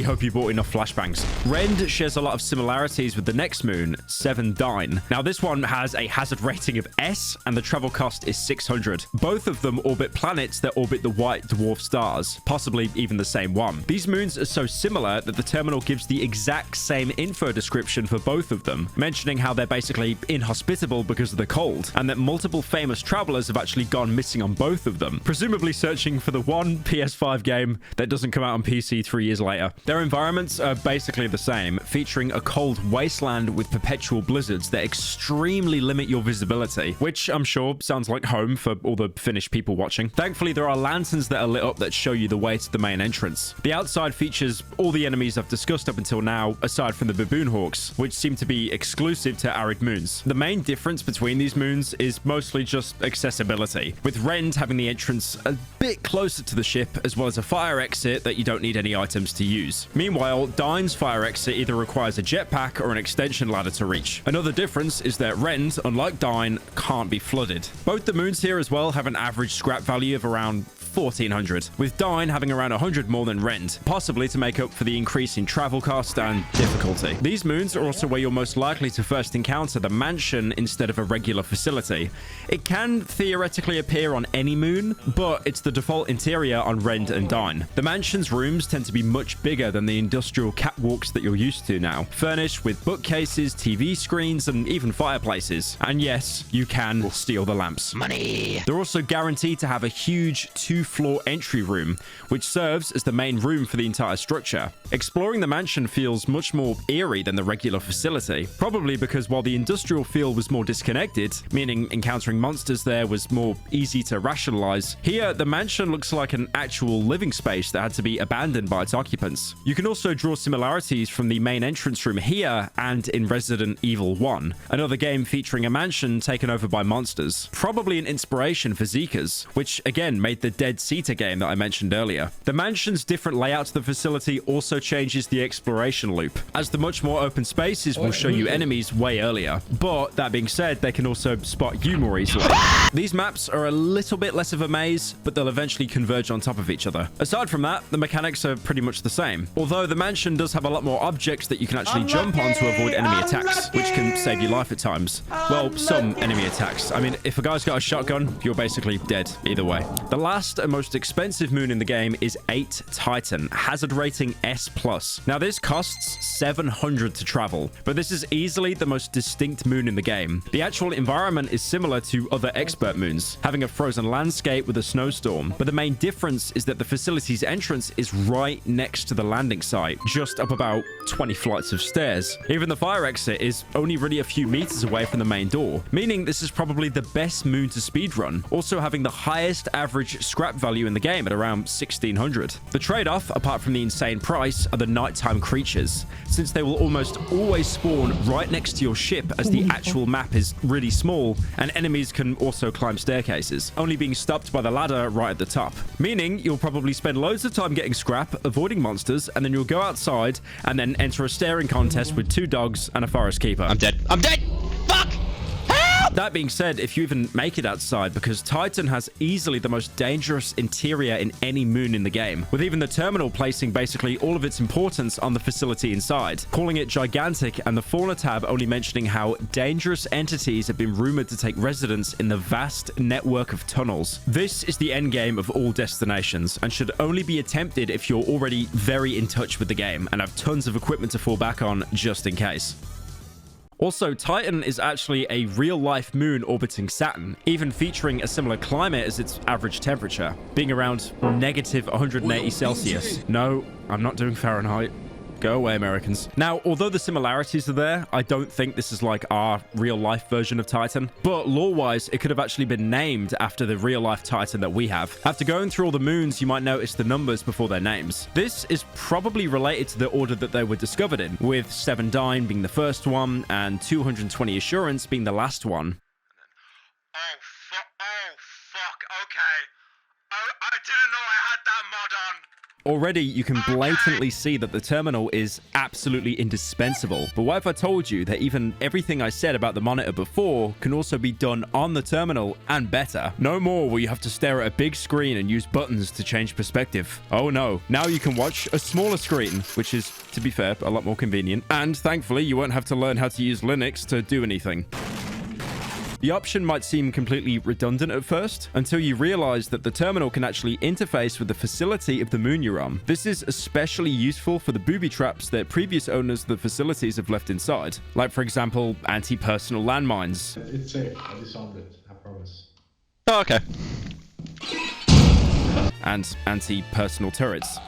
hope you bought enough flashbangs. Rend shares a lot of similarities with the next moon, 7 Dine. Now this one has a hazard rating of S, and the travel cost is 600. Both of them orbit planets that orbit the white dwarf stars, possibly even the same one. These moons are so similar that the terminal gives the exact same info description for both of them, mentioning how they're basically inhospitable because of the cold, and that multiple famous travelers have actually gone missing on both of them, presumably searching for the one PS5 game that doesn't come out on PC 3 years later. Their environments are basically the same, featuring a cold wasteland with perpetual blizzards that extremely limit your visibility, which I'm sure sounds like home for all the Finnish people watching. Thankfully, there are lanterns that are lit up that show you the way to the main entrance. The outside features all the enemies I've discussed up until now, aside from the baboon hawks, which seem to be exclusive to arid moons. The main difference between these moons is mostly just accessibility, with Rend having the entrance a bit closer to the ship, as well as a fire exit that you don't need any items to use. Meanwhile, Dine's fire exit either requires a jetpack or an extension ladder to reach. Another difference is that Rend, unlike Dine, can't be flooded. Both the moons here as well have an average scrap value of around 1400, with Dine having around 100 more than Rend, possibly to make up for the increase in travel cost and difficulty. These moons are also where you're most likely to first encounter the mansion instead of a regular facility. It can theoretically appear on any moon, but it's the default interior on Rend and Dine. The mansion's rooms tend to be much bigger than the industrial catwalks that you're used to now, furnished with bookcases, TV screens, and even fireplaces. And yes, you can steal the lamps. Money! They're also guaranteed to have a huge 2-floor entry room, which serves as the main room for the entire structure. Exploring the mansion feels much more eerie than the regular facility, probably because while the industrial feel was more disconnected, meaning encountering monsters there was more easy to rationalize, here the mansion looks like an actual living space that had to be abandoned by its occupants. You can also draw similarities from the main entrance room here and in Resident Evil 1, another game featuring a mansion taken over by monsters, probably an inspiration for Zika's, which again made the Dead Seater game that I mentioned earlier. The mansion's different layout to the facility also changes the exploration loop, as the much more open spaces will show you enemies way earlier, but that being said, they can also spot you more easily. These maps are a little bit less of a maze, but they'll eventually converge on top of each other. Aside from that, the mechanics are pretty much the same, although the mansion does have a lot more objects that you can actually jump on to avoid enemy attacks, which can save your life at times. Well, some enemy attacks. I mean, if a guy's got a shotgun, you're basically dead either way. The last and most expensive moon in the game is 8 Titan, hazard rating S+. Now this costs 700 to travel, but this is easily the most distinct moon in the game. The actual environment is similar to other expert moons, having a frozen landscape with a snowstorm, but the main difference is that the facility's entrance is right next to the landing site, just up about 20 flights of stairs. Even the fire exit is only really a few meters away from the main door, meaning this is probably the best moon to speedrun, also having the highest average scrap value in the game at around 1600. The trade-off, apart from the insane price, are the nighttime creatures, since they will almost always spawn right next to your ship as the actual map is really small, and enemies can also climb staircases, only being stopped by the ladder right at the top. Meaning you'll probably spend loads of time getting scrap, avoiding monsters, and then you'll go outside and then enter a staring contest with 2 dogs and a forest keeper. I'm dead. I'm dead! Fuck! That being said, if you even make it outside, because Titan has easily the most dangerous interior in any moon in the game, with even the terminal placing basically all of its importance on the facility inside, calling it gigantic, and the fauna tab only mentioning how dangerous entities have been rumored to take residence in the vast network of tunnels. This is the end game of all destinations, and should only be attempted if you're already very in touch with the game and have tons of equipment to fall back on just in case. Also, Titan is actually a real-life moon orbiting Saturn, even featuring a similar climate as its average temperature, being around negative 180 Celsius. No, I'm not doing Fahrenheit. Go away, Americans. Now, although the similarities are there, I don't think this is like our real-life version of Titan. But lore-wise, it could have actually been named after the real-life Titan that we have. After going through all the moons, you might notice the numbers before their names. This is probably related to the order that they were discovered in, with 7 Dine being the first one and 220 Assurance being the last one. Oh, fuck, okay. I didn't know I had that mod on. Already, you can blatantly see that the terminal is absolutely indispensable. But what if I told you that even everything I said about the monitor before can also be done on the terminal and better? No more will you have to stare at a big screen and use buttons to change perspective. Oh no, now you can watch a smaller screen, which is, to be fair, a lot more convenient. And thankfully, you won't have to learn how to use Linux to do anything. The option might seem completely redundant at first, until you realize that the terminal can actually interface with the facility of the moon you're on. This is especially useful for the booby traps that previous owners of the facilities have left inside, like for example, anti-personal landmines. It's safe. I disarmed it. I promise. Oh, okay. And anti-personal turrets.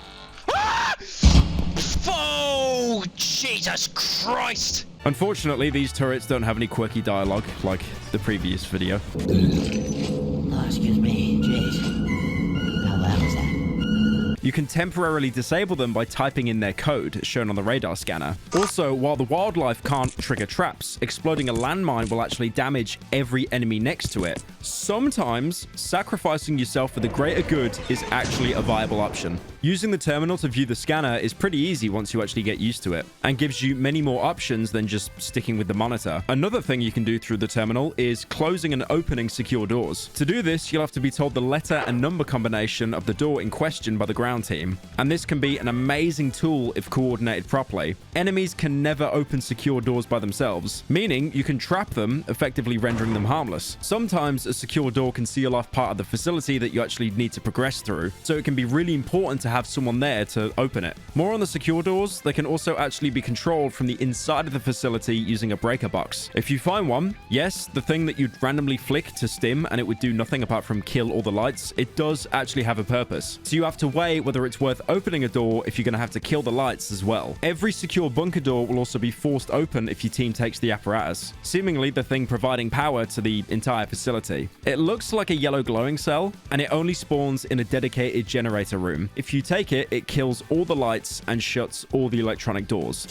Oh, Jesus Christ! Unfortunately, these turrets don't have any quirky dialogue like the previous video. Oh, excuse me. Jeez. How loud is that? You can temporarily disable them by typing in their code, shown on the radar scanner. Also, while the wildlife can't trigger traps, exploding a landmine will actually damage every enemy next to it. Sometimes, sacrificing yourself for the greater good is actually a viable option. Using the terminal to view the scanner is pretty easy once you actually get used to it, and gives you many more options than just sticking with the monitor. Another thing you can do through the terminal is closing and opening secure doors. To do this, you'll have to be told the letter and number combination of the door in question by the ground team, and this can be an amazing tool if coordinated properly. Enemies can never open secure doors by themselves, meaning you can trap them, effectively rendering them harmless. Sometimes a secure door can seal off part of the facility that you actually need to progress through, so it can be really important to have someone there to open it. More on the secure doors, they can also actually be controlled from the inside of the facility using a breaker box. If you find one, yes, the thing that you'd randomly flick to stim and it would do nothing apart from kill all the lights, it does actually have a purpose. So you have to weigh whether it's worth opening a door if you're going to have to kill the lights as well. Every secure bunker door will also be forced open if your team takes the apparatus, seemingly the thing providing power to the entire facility. It looks like a yellow glowing cell, and it only spawns in a dedicated generator room. If you take it, it kills all the lights and shuts all the electronic doors,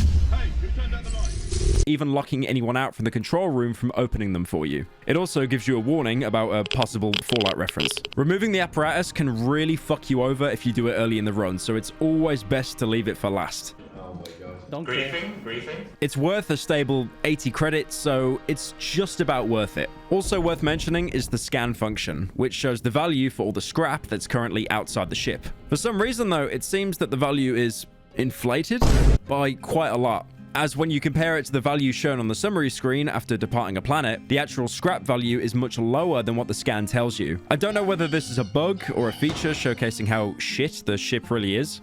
even locking anyone out from the control room from opening them for you. It also gives you a warning about a possible Fallout reference. Removing the apparatus can really fuck you over if you do it early in the run, so it's always best to leave it for last. Oh my god. Don't Griefing? It's worth a stable 80 credits, so it's just about worth it. Also worth mentioning is the scan function, which shows the value for all the scrap that's currently outside the ship. For some reason though, it seems that the value is inflated by quite a lot, as when you compare it to the value shown on the summary screen after departing a planet, the actual scrap value is much lower than what the scan tells you. I don't know whether this is a bug or a feature showcasing how shit the ship really is.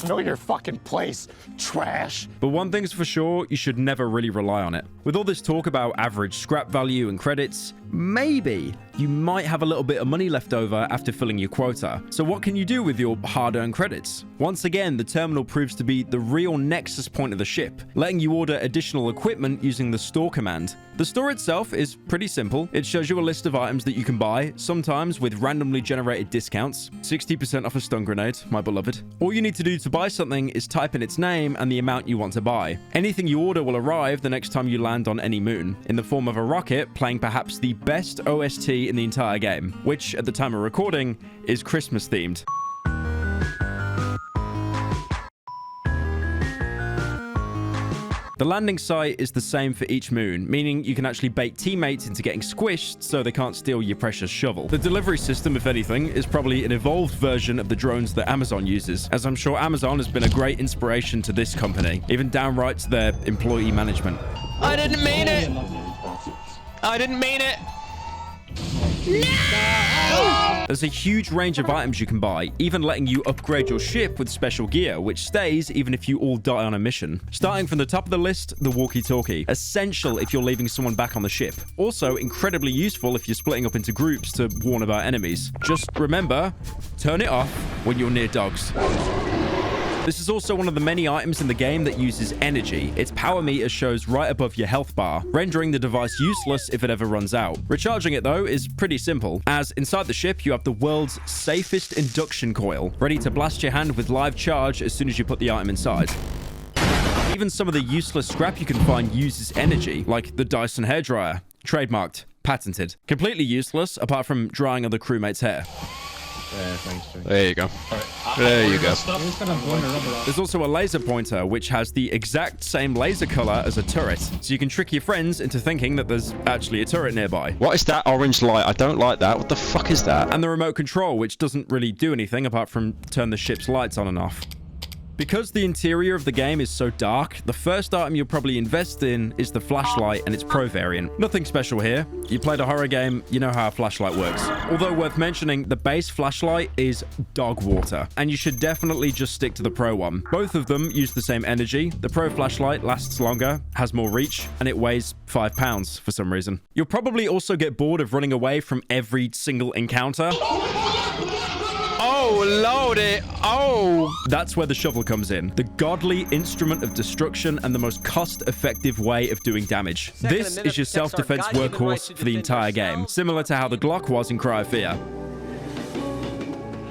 Know your fucking place, trash. But one thing's for sure, you should never really rely on it. With all this talk about average scrap value and credits, maybe you might have a little bit of money left over after filling your quota. So what can you do with your hard-earned credits? Once again, the terminal proves to be the real nexus point of the ship, letting you order additional equipment using the store command. The store itself is pretty simple. It shows you a list of items that you can buy, sometimes with randomly generated discounts. 60% off a stun grenade, my beloved. All you need to do to buy something is type in its name and the amount you want to buy. Anything you order will arrive the next time you land on any moon, in the form of a rocket playing perhaps the best OST in the entire game, which at the time of recording is Christmas themed. The landing site is the same for each moon, meaning you can actually bait teammates into getting squished so they can't steal your precious shovel. The delivery system, if anything, is probably an evolved version of the drones that Amazon uses, as I'm sure Amazon has been a great inspiration to this company, even downright to their employee management. I didn't mean it! I didn't mean it! No! There's a huge range of items you can buy, even letting you upgrade your ship with special gear, which stays even if you all die on a mission. Starting from the top of the list, the walkie-talkie. Essential if you're leaving someone back on the ship. Also incredibly useful if you're splitting up into groups to warn about enemies. Just remember, turn it off when you're near dogs. This is also one of the many items in the game that uses energy. Its power meter shows right above your health bar, rendering the device useless if it ever runs out. Recharging it, though, is pretty simple, as inside the ship you have the world's safest induction coil, ready to blast your hand with live charge as soon as you put the item inside. Even some of the useless scrap you can find uses energy, like the Dyson hairdryer. Trademarked. Patented. Completely useless, apart from drying other crewmates' hair. Thanks. There you go. There you go. There's also a laser pointer, which has the exact same laser color as a turret, so you can trick your friends into thinking that there's actually a turret nearby. What is that orange light? I don't like that. What the fuck is that? And the remote control, which doesn't really do anything apart from turn the ship's lights on and off. Because the interior of the game is so dark, the first item you'll probably invest in is the flashlight and its pro variant. Nothing special here. You played a horror game, you know how a flashlight works. Although worth mentioning, the base flashlight is dog water, and you should definitely just stick to the pro one. Both of them use the same energy. The pro flashlight lasts longer, has more reach, and it weighs 5 pounds for some reason. You'll probably also get bored of running away from every single encounter. Oh, lordy. Oh. That's where the shovel comes in. The godly instrument of destruction and the most cost-effective way of doing damage. This is your self-defense workhorse for the entire game, similar to how the Glock was in Cry of Fear.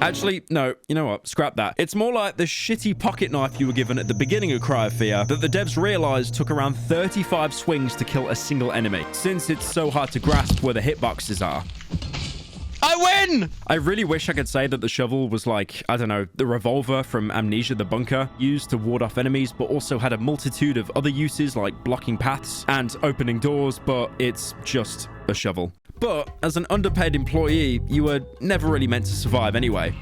Actually, no, you know what? Scrap that. It's more like the shitty pocket knife you were given at the beginning of Cry of Fear that the devs realized took around 35 swings to kill a single enemy, since it's so hard to grasp where the hitboxes are. I win! I really wish I could say that the shovel was like, I don't know, the revolver from Amnesia the Bunker, used to ward off enemies, but also had a multitude of other uses like blocking paths and opening doors, but it's just a shovel. But as an underpaid employee, you were never really meant to survive anyway.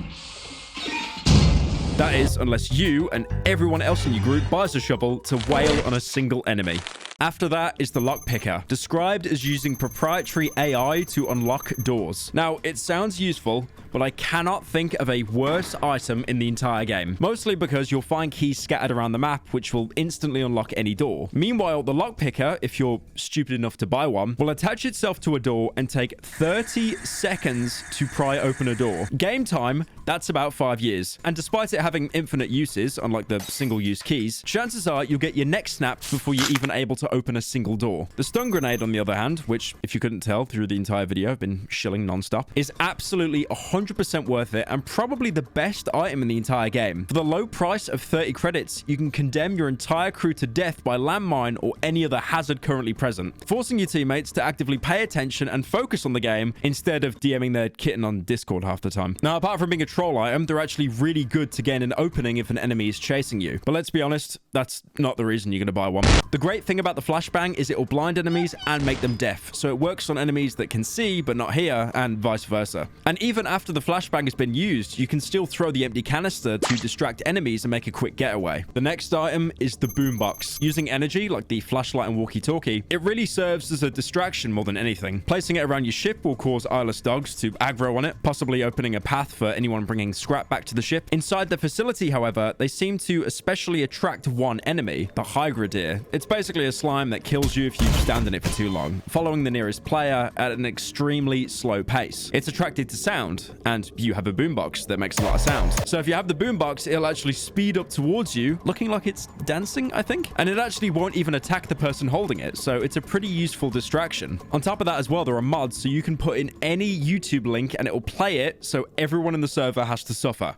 That is, unless you and everyone else in your group buys a shovel to wail on a single enemy. After that is the lockpicker, described as using proprietary AI to unlock doors. Now, it sounds useful, but I cannot think of a worse item in the entire game. Mostly because you'll find keys scattered around the map, which will instantly unlock any door. Meanwhile, the lockpicker, if you're stupid enough to buy one, will attach itself to a door and take 30 seconds to pry open a door. Game time, that's about 5 years. And despite it having infinite uses, unlike the single-use keys, chances are you'll get your neck snapped before you're even able to open a single door. The stun grenade, on the other hand, which, if you couldn't tell through the entire video, I've been shilling non-stop, is absolutely 100% worth it and probably the best item in the entire game. For the low price of 30 credits, you can condemn your entire crew to death by landmine or any other hazard currently present, forcing your teammates to actively pay attention and focus on the game instead of DMing their kitten on Discord half the time. Now, apart from being a troll item, they're actually really good to gain an opening if an enemy is chasing you. But let's be honest, that's not the reason you're going to buy one. The great thing about the flashbang is it will blind enemies and make them deaf, so it works on enemies that can see but not hear, and vice versa. And even after the flashbang has been used, you can still throw the empty canister to distract enemies and make a quick getaway. The next item is the boombox. Using energy like the flashlight and walkie-talkie, it really serves as a distraction more than anything. Placing it around your ship will cause eyeless dogs to aggro on it, possibly opening a path for anyone bringing scrap back to the ship. Inside the facility, however, they seem to especially attract one enemy, the Hygrideer. It's basically a slime that kills you if you stand in it for too long, following the nearest player at an extremely slow pace. It's attracted to sound, and you have a boombox that makes a lot of sound. So if you have the boombox, it'll actually speed up towards you, looking like it's dancing, I think. And it actually won't even attack the person holding it, so it's a pretty useful distraction. On top of that as well, there are mods, so you can put in any YouTube link and it will play it, so everyone in the server has to suffer.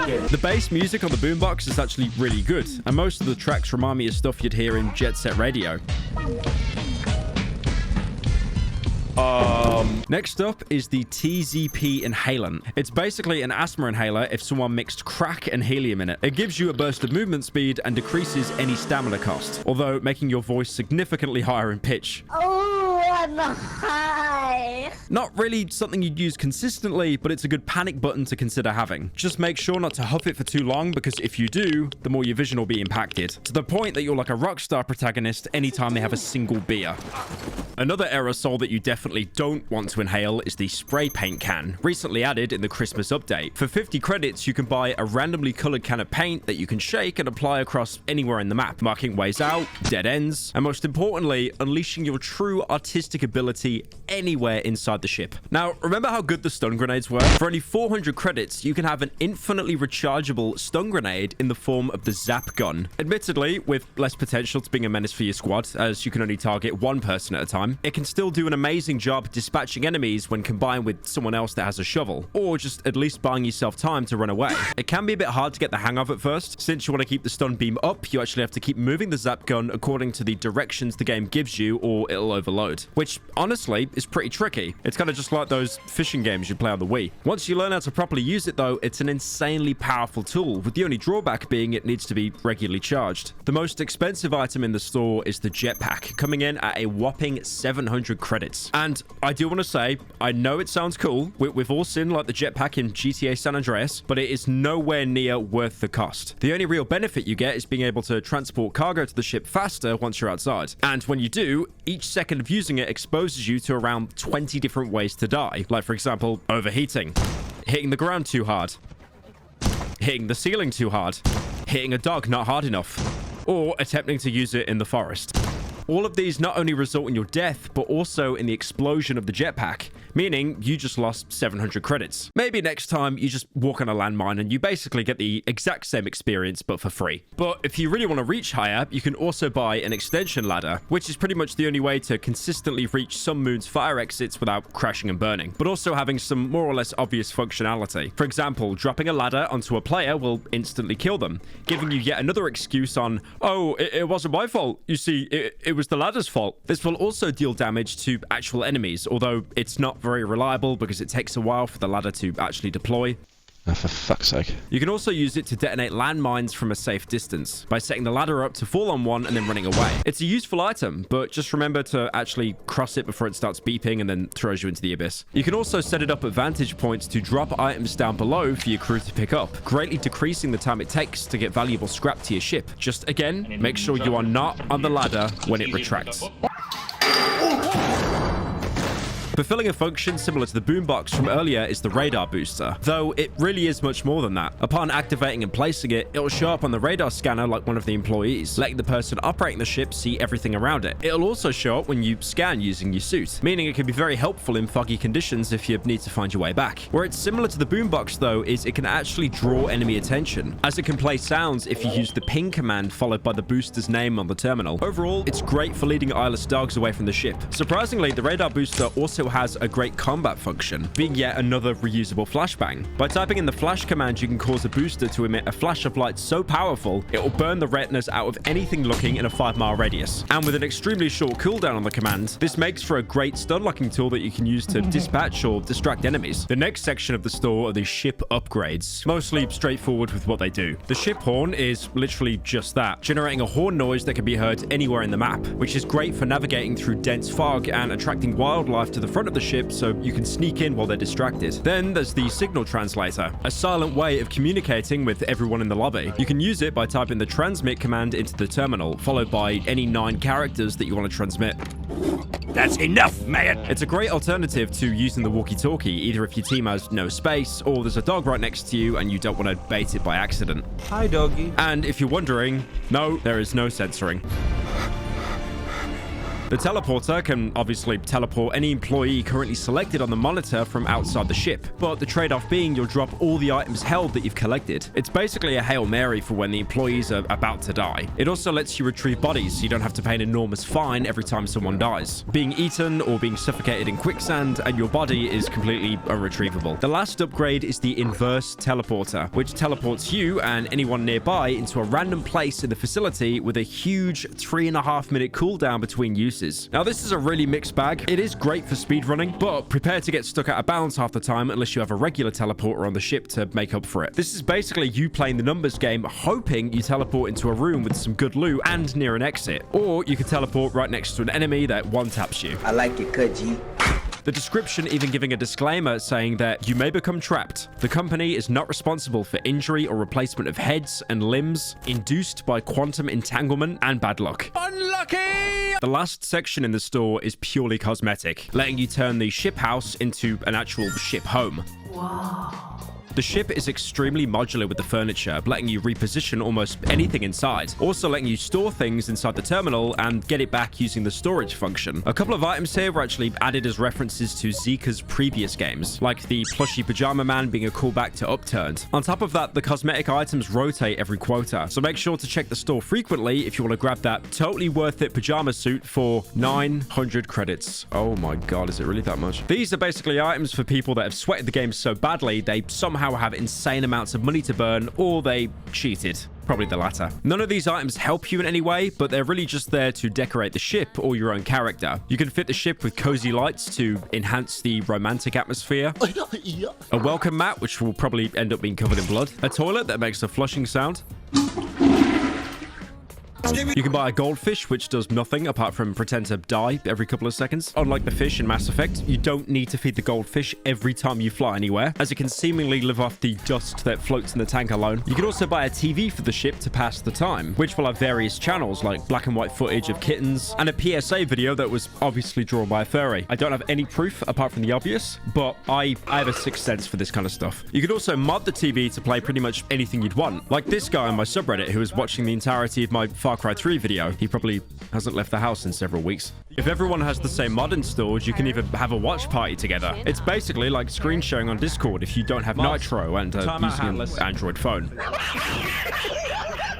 The bass music on the boombox is actually really good, and most of the tracks remind me of stuff you'd hear in Jet Set Radio. Next up is the TZP Inhalant. It's basically an asthma inhaler if someone mixed crack and helium in it. It gives you a burst of movement speed and decreases any stamina cost, although making your voice significantly higher in pitch. Oh, I'm high. Not really something you'd use consistently, but it's a good panic button to consider having. Just make sure not to huff it for too long, because if you do, the more your vision will be impacted, to the point that you're like a rockstar protagonist anytime they have a single beer. Another aerosol that you definitely don't want to inhale is the spray paint can, recently added in the Christmas update. For 50 credits, you can buy a randomly colored can of paint that you can shake and apply across anywhere in the map, marking ways out, dead ends, and most importantly, unleashing your true artistic ability anywhere inside the ship. Now, remember how good the stun grenades were? For only 400 credits, you can have an infinitely rechargeable stun grenade in the form of the Zap gun. Admittedly, with less potential to being a menace for your squad, as you can only target one person at a time, it can still do an amazing job dispatching enemies when combined with someone else that has a shovel, or just at least buying yourself time to run away. It can be a bit hard to get the hang of at first. Since you want to keep the stun beam up, you actually have to keep moving the Zap gun according to the directions the game gives you, or it'll overload, which honestly is pretty tricky. It's kind of just like those fishing games you play on the Wii. Once you learn how to properly use it though, it's an insanely powerful tool, with the only drawback being it needs to be regularly charged. The most expensive item in the store is the jetpack, coming in at a whopping 700 credits. And I do want to say, I know it sounds cool. We've all seen like the jetpack in GTA San Andreas, but it is nowhere near worth the cost. The only real benefit you get is being able to transport cargo to the ship faster once you're outside. And when you do, each second of using it exposes you to around 20 different ways to die. Like, for example, overheating, hitting the ground too hard, hitting the ceiling too hard, hitting a dog not hard enough, or attempting to use it in the forest. All of these not only result in your death, but also in the explosion of the jetpack, meaning you just lost 700 credits. Maybe next time you just walk on a landmine and you basically get the exact same experience, but for free. But if you really want to reach higher, you can also buy an extension ladder, which is pretty much the only way to consistently reach some moons' fire exits without crashing and burning, but also having some more or less obvious functionality. For example, dropping a ladder onto a player will instantly kill them, giving you yet another excuse on, oh, it wasn't my fault. You see, it was the ladder's fault. This will also deal damage to actual enemies, although it's not very reliable because it takes a while for the ladder to actually deploy. Oh, for fuck's sake. You can also use it to detonate landmines from a safe distance by setting the ladder up to fall on one and then running away. It's a useful item, but just remember to actually cross it before it starts beeping and then throws you into the abyss. You can also set it up at vantage points to drop items down below for your crew to pick up, greatly decreasing the time it takes to get valuable scrap to your ship. Just again, make sure you are not on the ladder when it retracts. Fulfilling a function similar to the boombox from earlier is the radar booster, though it really is much more than that. Upon activating and placing it, it'll show up on the radar scanner like one of the employees, letting the person operating the ship see everything around it. It'll also show up when you scan using your suit, meaning it can be very helpful in foggy conditions if you need to find your way back. Where it's similar to the boombox though is it can actually draw enemy attention, as it can play sounds if you use the ping command followed by the booster's name on the terminal. Overall, it's great for leading eyeless dogs away from the ship. Surprisingly, the radar booster also has a great combat function, being yet another reusable flashbang. By typing in the flash command, you can cause a booster to emit a flash of light so powerful, it will burn the retinas out of anything looking in a 5-mile radius. And with an extremely short cooldown on the command, this makes for a great stun-locking tool that you can use to dispatch or distract enemies. The next section of the store are the ship upgrades, mostly straightforward with what they do. The ship horn is literally just that, generating a horn noise that can be heard anywhere in the map, which is great for navigating through dense fog and attracting wildlife to the front of the ship so you can sneak in while they're distracted. Then there's the signal translator, a silent way of communicating with everyone in the lobby. You can use it by typing the transmit command into the terminal, followed by any 9 characters that you want to transmit. That's enough, man! It's a great alternative to using the walkie-talkie, either if your team has no space, or there's a dog right next to you and you don't want to bait it by accident. Hi, doggy. And if you're wondering, no, there is no censoring. The teleporter can obviously teleport any employee currently selected on the monitor from outside the ship, but the trade-off being you'll drop all the items held that you've collected. It's basically a Hail Mary for when the employees are about to die. It also lets you retrieve bodies so you don't have to pay an enormous fine every time someone dies, being eaten or being suffocated in quicksand, and your body is completely unretrievable. The last upgrade is the inverse teleporter, which teleports you and anyone nearby into a random place in the facility with a huge 3.5-minute cooldown between uses. Now, this is a really mixed bag. It is great for speedrunning, but prepare to get stuck out of bounds half the time unless you have a regular teleporter on the ship to make up for it. This is basically you playing the numbers game, hoping you teleport into a room with some good loot and near an exit. Or you could teleport right next to an enemy that one-taps you. I like it, cut G. The description even giving a disclaimer saying that you may become trapped. The company is not responsible for injury or replacement of heads and limbs induced by quantum entanglement and bad luck. Unlucky! The last section in the store is purely cosmetic, letting you turn the ship house into an actual ship home. Wow. The ship is extremely modular with the furniture, letting you reposition almost anything inside, also letting you store things inside the terminal and get it back using the storage function. A couple of items here were actually added as references to Zika's previous games, like the plushy pajama man being a callback to Upturned. On top of that, the cosmetic items rotate every quota, so make sure to check the store frequently if you want to grab that totally worth it pajama suit for 900 credits. Oh my god, is it really that much? These are basically items for people that have sweated the game so badly they somehow have insane amounts of money to burn, or they cheated. Probably the latter. None of these items help you in any way, but they're really just there to decorate the ship or your own character. You can fit the ship with cozy lights to enhance the romantic atmosphere. A welcome mat, which will probably end up being covered in blood. A toilet that makes a flushing sound. You can buy a goldfish, which does nothing apart from pretend to die every couple of seconds. Unlike the fish in Mass Effect, you don't need to feed the goldfish every time you fly anywhere, as it can seemingly live off the dust that floats in the tank alone. You can also buy a TV for the ship to pass the time, which will have various channels like black and white footage of kittens and a PSA video that was obviously drawn by a furry. I don't have any proof apart from the obvious, but I have a sixth sense for this kind of stuff. You could also mod the TV to play pretty much anything you'd want, like this guy on my subreddit who was watching the entirety of my Far Cry 3 video. He probably hasn't left the house in several weeks. If everyone has the same mod installed, you can even have a watch party together. It's basically like screen sharing on Discord if you don't have Nitro and using an Android phone.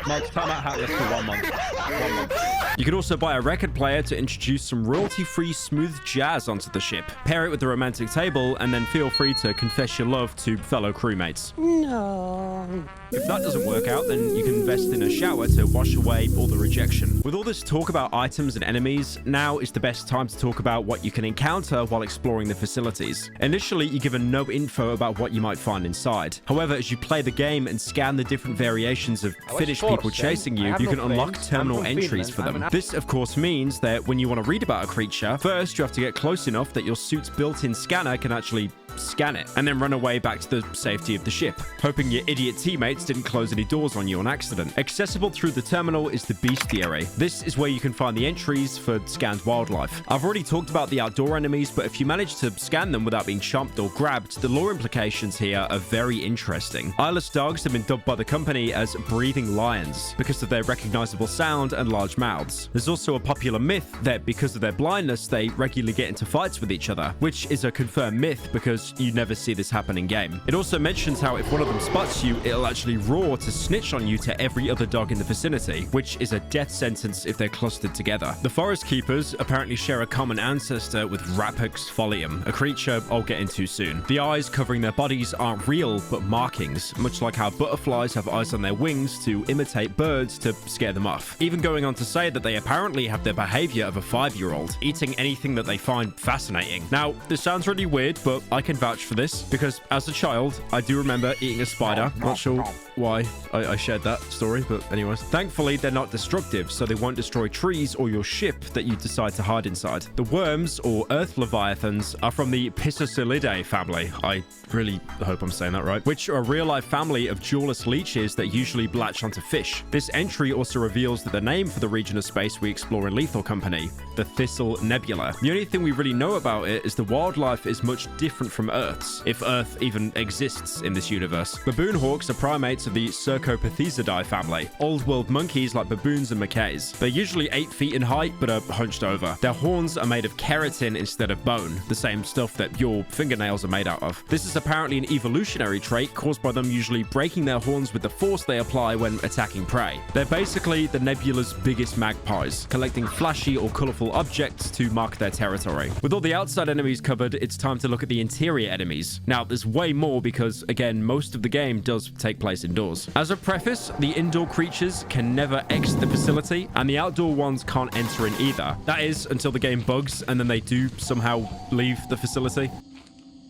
Mods, time out Hatless for 1 month. 1 month. You can also buy a record player to introduce some royalty-free smooth jazz onto the ship. Pair it with the romantic table, and then feel free to confess your love to fellow crewmates. No. If that doesn't work out, then you can invest in a shower to wash away all the rejection. With all this talk about items and enemies, now is the best time to talk about what you can encounter while exploring the facilities. Initially, you're given no info about what you might find inside. However, as you play the game and scan the different variations of finished people chasing you, you can unlock terminal entries for them. This, of course, means that when you want to read about a creature, first you have to get close enough that your suit's built-in scanner can actually scan it, and then run away back to the safety of the ship, hoping your idiot teammates didn't close any doors on you on accident. Accessible through the terminal is the bestiary. This is where you can find the entries for scanned wildlife. I've already talked about the outdoor enemies, but if you manage to scan them without being chomped or grabbed, the lore implications here are very interesting. Eyeless dogs have been dubbed by the company as breathing lions because of their recognizable sound and large mouths. There's also a popular myth that because of their blindness, they regularly get into fights with each other, which is a confirmed myth because you never see this happen in game. It also mentions how if one of them spots you, it'll actually roar to snitch on you to every other dog in the vicinity, which is a death sentence if they're clustered together. The forest keepers apparently share a common ancestor with Rapax folium, a creature I'll get into soon. The eyes covering their bodies aren't real, but markings, much like how butterflies have eyes on their wings to imitate birds to scare them off. Even going on to say that they apparently have the behavior of a 5-year-old, eating anything that they find fascinating. Now, this sounds really weird, but I can vouch for this because as a child, I do remember eating a spider. Not sure why I shared that story, but anyways. Thankfully, they're not destructive, so they won't destroy trees or your ship that you decide to hide inside. The worms, or earth leviathans, are from the Piscicilidae family. I really hope I'm saying that right. Which are a real-life family of jawless leeches that usually latch onto fish. This entry also reveals that the name for the region of space we explore in Lethal Company, the Thistle Nebula. The only thing we really know about it is the wildlife is much different from Earth's, if Earth even exists in this universe. Baboon hawks are primates of the Cercopithecidae family, old-world monkeys like baboons and macaques. They're usually 8 feet in height, but are hunched over. Their horns are made of keratin instead of bone, the same stuff that your fingernails are made out of. This is apparently an evolutionary trait caused by them usually breaking their horns with the force they apply when attacking prey. They're basically the nebula's biggest magpies, collecting flashy or colorful objects to mark their territory. With all the outside enemies covered, it's time to look at the interior enemies. Now, there's way more because, again, most of the game does take place indoors. As a preface, the indoor creatures can never exit the facility, and the outdoor ones can't enter in either. That is, until the game bugs, and then they do somehow leave the facility.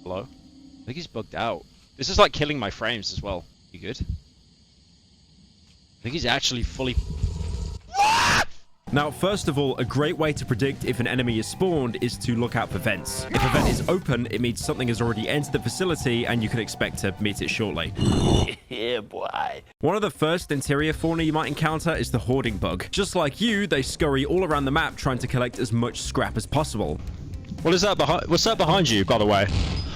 Hello? I think he's bugged out. This is like killing my frames as well. You good? I think he's actually fully... Now, first of all, a great way to predict if an enemy is spawned is to look out for vents. If a vent is open, it means something has already entered the facility and you can expect to meet it shortly. Yeah, boy. One of the first interior fauna you might encounter is the hoarding bug. Just like you, they scurry all around the map trying to collect as much scrap as possible. What is that behind? What's that behind you, by the way?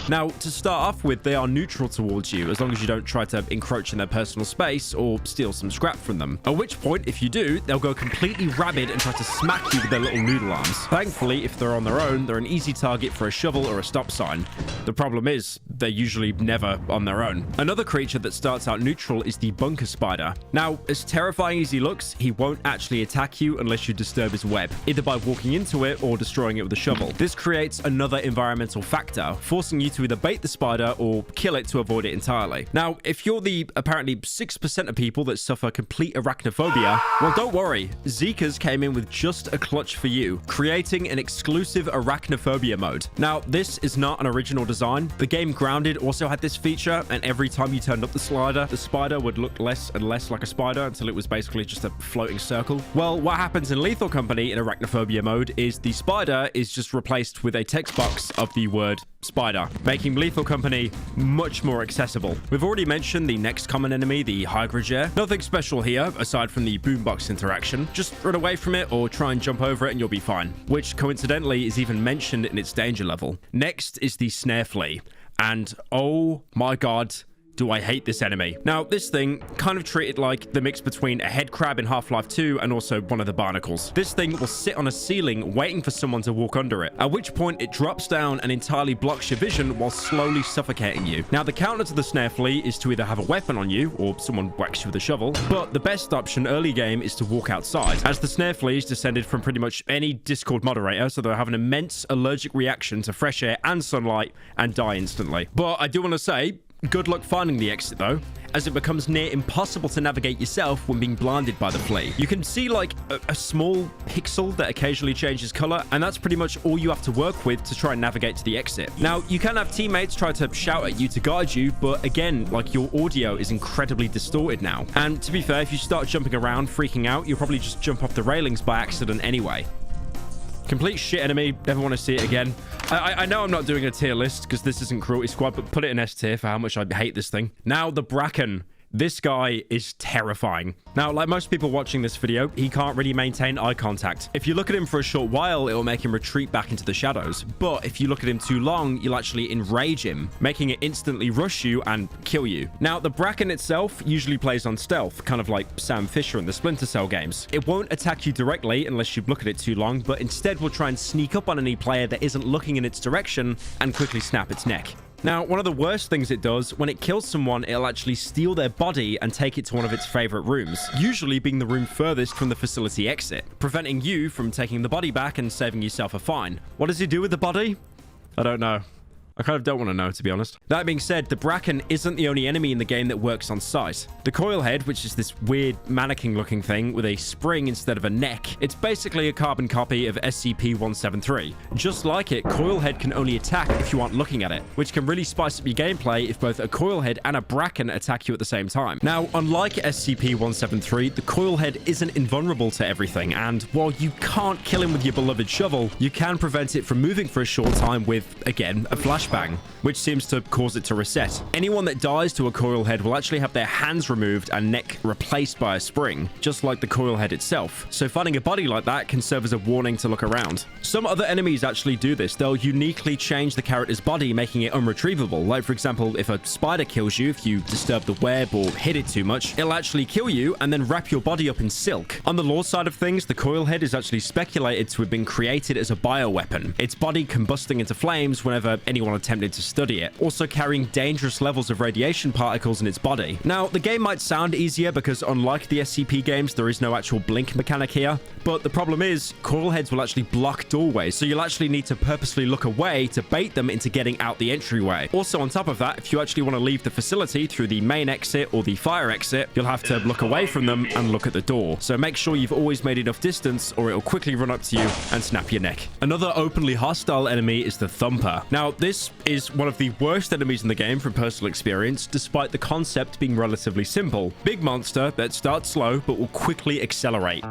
Now, to start off with, they are neutral towards you, as long as you don't try to encroach in their personal space or steal some scrap from them. At which point, if you do, they'll go completely rabid and try to smack you with their little noodle arms. Thankfully, if they're on their own, they're an easy target for a shovel or a stop sign. The problem is, they're usually never on their own. Another creature that starts out neutral is the bunker spider. Now, as terrifying as he looks, he won't actually attack you unless you disturb his web, either by walking into it or destroying it with a shovel. This creates another environmental factor, forcing you to to either bait the spider or kill it to avoid it entirely. Now, if you're the apparently 6% of people that suffer complete arachnophobia, well, don't worry. Zeekerss came in with just a clutch for you, creating an exclusive arachnophobia mode. Now, this is not an original design. The game Grounded also had this feature, and every time you turned up the slider, the spider would look less and less like a spider until it was basically just a floating circle. Well, what happens in Lethal Company in arachnophobia mode is the spider is just replaced with a text box of the word spider, making Lethal Company much more accessible. We've already mentioned the next common enemy, the Hydroger. Nothing special here, aside from the boombox interaction. Just run away from it or try and jump over it and you'll be fine, which coincidentally is even mentioned in its danger level. Next is the Snare Flea, and oh my god, do I hate this enemy. Now, this thing kind of treated like the mix between a head crab in Half-Life 2 and also one of the barnacles. This thing will sit on a ceiling waiting for someone to walk under it, at which point it drops down and entirely blocks your vision while slowly suffocating you. Now, the counter to the Snare Flea is to either have a weapon on you or someone whacks you with a shovel, but the best option early game is to walk outside, as the Snare Flea is descended from pretty much any Discord moderator, so they'll have an immense allergic reaction to fresh air and sunlight and die instantly. But I do want to say, good luck finding the exit though, as it becomes near impossible to navigate yourself when being blinded by the flea. You can see like a small pixel that occasionally changes color, and that's pretty much all you have to work with to try and navigate to the exit. Now, you can have teammates try to shout at you to guide you, but again, like, your audio is incredibly distorted now. And to be fair, if you start jumping around freaking out, you'll probably just jump off the railings by accident anyway. Complete shit enemy. Never want to see it again. I know I'm not doing a tier list because this isn't Cruelty Squad, but put it in S tier for how much I hate this thing. Now, the Bracken. This guy is terrifying. Now, like most people watching this video, he can't really maintain eye contact. If you look at him for a short while, it will make him retreat back into the shadows. But if you look at him too long, you'll actually enrage him, making it instantly rush you and kill you. Now, the Bracken itself usually plays on stealth, kind of like Sam Fisher in the Splinter Cell games. It won't attack you directly unless you look at it too long, but instead will try and sneak up on any player that isn't looking in its direction and quickly snap its neck. Now, one of the worst things it does, when it kills someone, it'll actually steal their body and take it to one of its favorite rooms, usually being the room furthest from the facility exit, preventing you from taking the body back and saving yourself a fine. What does he do with the body? I don't know. I kind of don't want to know, to be honest. That being said, the Bracken isn't the only enemy in the game that works on sight. The Coilhead, which is this weird mannequin-looking thing with a spring instead of a neck, it's basically a carbon copy of SCP-173. Just like it, Coilhead can only attack if you aren't looking at it, which can really spice up your gameplay if both a Coilhead and a Bracken attack you at the same time. Now, unlike SCP-173, the Coilhead isn't invulnerable to everything, and while you can't kill him with your beloved shovel, you can prevent it from moving for a short time with, again, a flashbang, which seems to cause it to reset. Anyone that dies to a Coilhead will actually have their hands removed and neck replaced by a spring, just like the Coilhead itself. So finding a body like that can serve as a warning to look around. Some other enemies actually do this. They'll uniquely change the character's body, making it unretrievable. Like, for example, if a spider kills you, if you disturb the web or hit it too much, it'll actually kill you and then wrap your body up in silk. On the lore side of things, the Coilhead is actually speculated to have been created as a bioweapon, its body combusting into flames whenever anyone attempted to study it, also carrying dangerous levels of radiation particles in its body. Now, the game might sound easier because unlike the SCP games, there is no actual blink mechanic here, but the problem is, Coilheads will actually block doorways, so you'll actually need to purposely look away to bait them into getting out the entryway. Also, on top of that, if you actually want to leave the facility through the main exit or the fire exit, you'll have to look away from them and look at the door. So make sure you've always made enough distance or it'll quickly run up to you and snap your neck. Another openly hostile enemy is the Thumper. Now, this is one of the worst enemies in the game from personal experience, despite the concept being relatively simple. Big monster that starts slow but will quickly accelerate.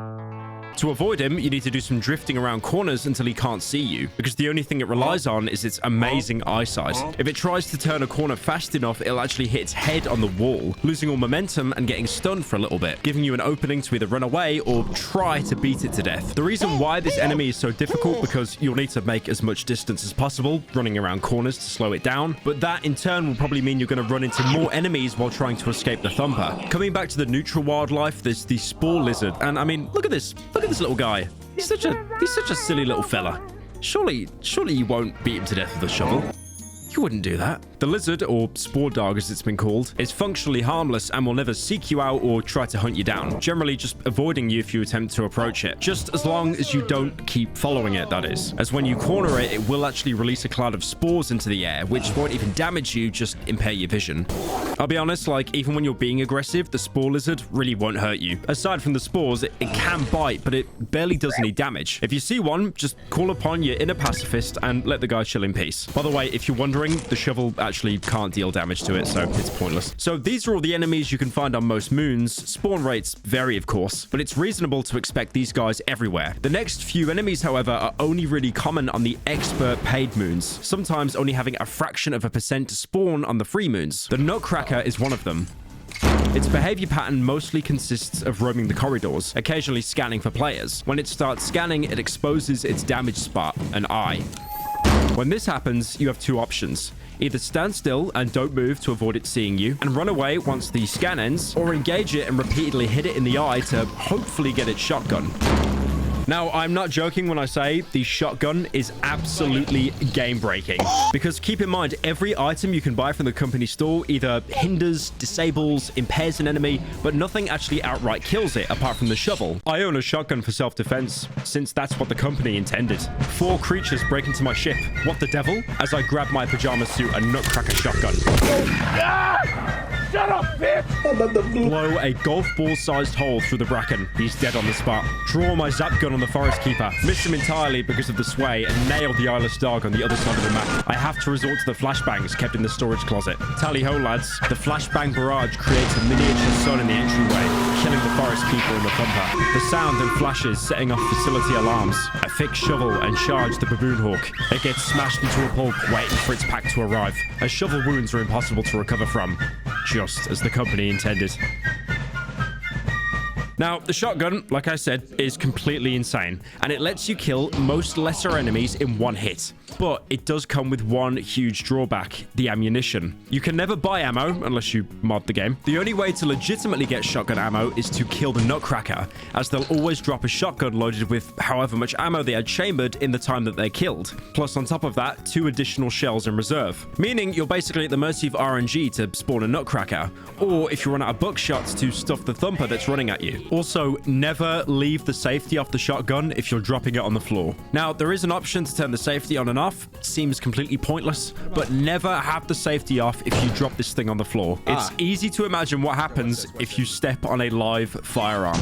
To avoid him, you need to do some drifting around corners until he can't see you, because the only thing it relies on is its amazing eyesight. If it tries to turn a corner fast enough, it'll actually hit its head on the wall, losing all momentum and getting stunned for a little bit, giving you an opening to either run away or try to beat it to death. The reason why this enemy is so difficult because you'll need to make as much distance as possible, running around corners to slow it down, but that in turn will probably mean you're going to run into more enemies while trying to escape the Thumper. Coming back to the neutral wildlife, there's the Spore Lizard, and I mean, look at this little guy. He's such a silly little fella. Surely you won't beat him to death with a shovel. You wouldn't do that. The lizard, or spore dog as it's been called, is functionally harmless and will never seek you out or try to hunt you down, generally just avoiding you if you attempt to approach it, just as long as you don't keep following it, that is. As when you corner it, it will actually release a cloud of spores into the air, which won't even damage you, just impair your vision. I'll be honest, like, even when you're being aggressive, the spore lizard really won't hurt you. Aside from the spores, it can bite, but it barely does any damage. If you see one, just call upon your inner pacifist and let the guy chill in peace. By the way, if you're wondering, the shovel actually can't deal damage to it, so it's pointless. So these are all the enemies you can find on most moons. Spawn rates vary, of course, but it's reasonable to expect these guys everywhere. The next few enemies, however, are only really common on the expert paid moons, sometimes only having a fraction of a percent to spawn on the free moons. The Nutcracker is one of them. Its behavior pattern mostly consists of roaming the corridors, occasionally scanning for players. When it starts scanning, it exposes its damage spot, an eye. When this happens, you have two options. Either stand still and don't move to avoid it seeing you, and run away once the scan ends, or engage it and repeatedly hit it in the eye to hopefully get its shotgun. Now, I'm not joking when I say the shotgun is absolutely game-breaking. Because keep in mind, every item you can buy from the company store either hinders, disables, impairs an enemy, but nothing actually outright kills it, apart from the shovel. I own a shotgun for self-defense, since that's what the company intended. 4 creatures break into my ship. What the devil? As I grab my pajama suit and Nutcracker shotgun. Shut up, bitch! Blow a golf ball-sized hole through the bracken. He's dead on the spot. Draw my zap gun on the Forest Keeper. Miss him entirely because of the sway and nail the eyeless dog on the other side of the map. I have to resort to the flashbangs kept in the storage closet. Tally-ho, lads. The flashbang barrage creates a miniature sun in the entryway, killing the Forest Keeper and the Thumper. The sound and flashes setting off facility alarms. I fix shovel and charge the Baboon Hawk. It gets smashed into a pulp, waiting for its pack to arrive. As shovel wounds are impossible to recover from. Just as the company intended. Now, the shotgun, like I said, is completely insane, and it lets you kill most lesser enemies in one hit. But it does come with one huge drawback, the ammunition. You can never buy ammo unless you mod the game. The only way to legitimately get shotgun ammo is to kill the Nutcracker, as they'll always drop a shotgun loaded with however much ammo they had chambered in the time that they're killed. Plus, on top of that, 2 additional shells in reserve. Meaning you're basically at the mercy of RNG to spawn a Nutcracker, or if you run out of buckshots to stuff the Thumper that's running at you. Also, never leave the safety off the shotgun if you're dropping it on the floor. Now, there is an option to turn the safety on and off. Seems completely pointless, but never have the safety off if you drop this thing on the floor. It's easy to imagine what happens if you step on a live firearm.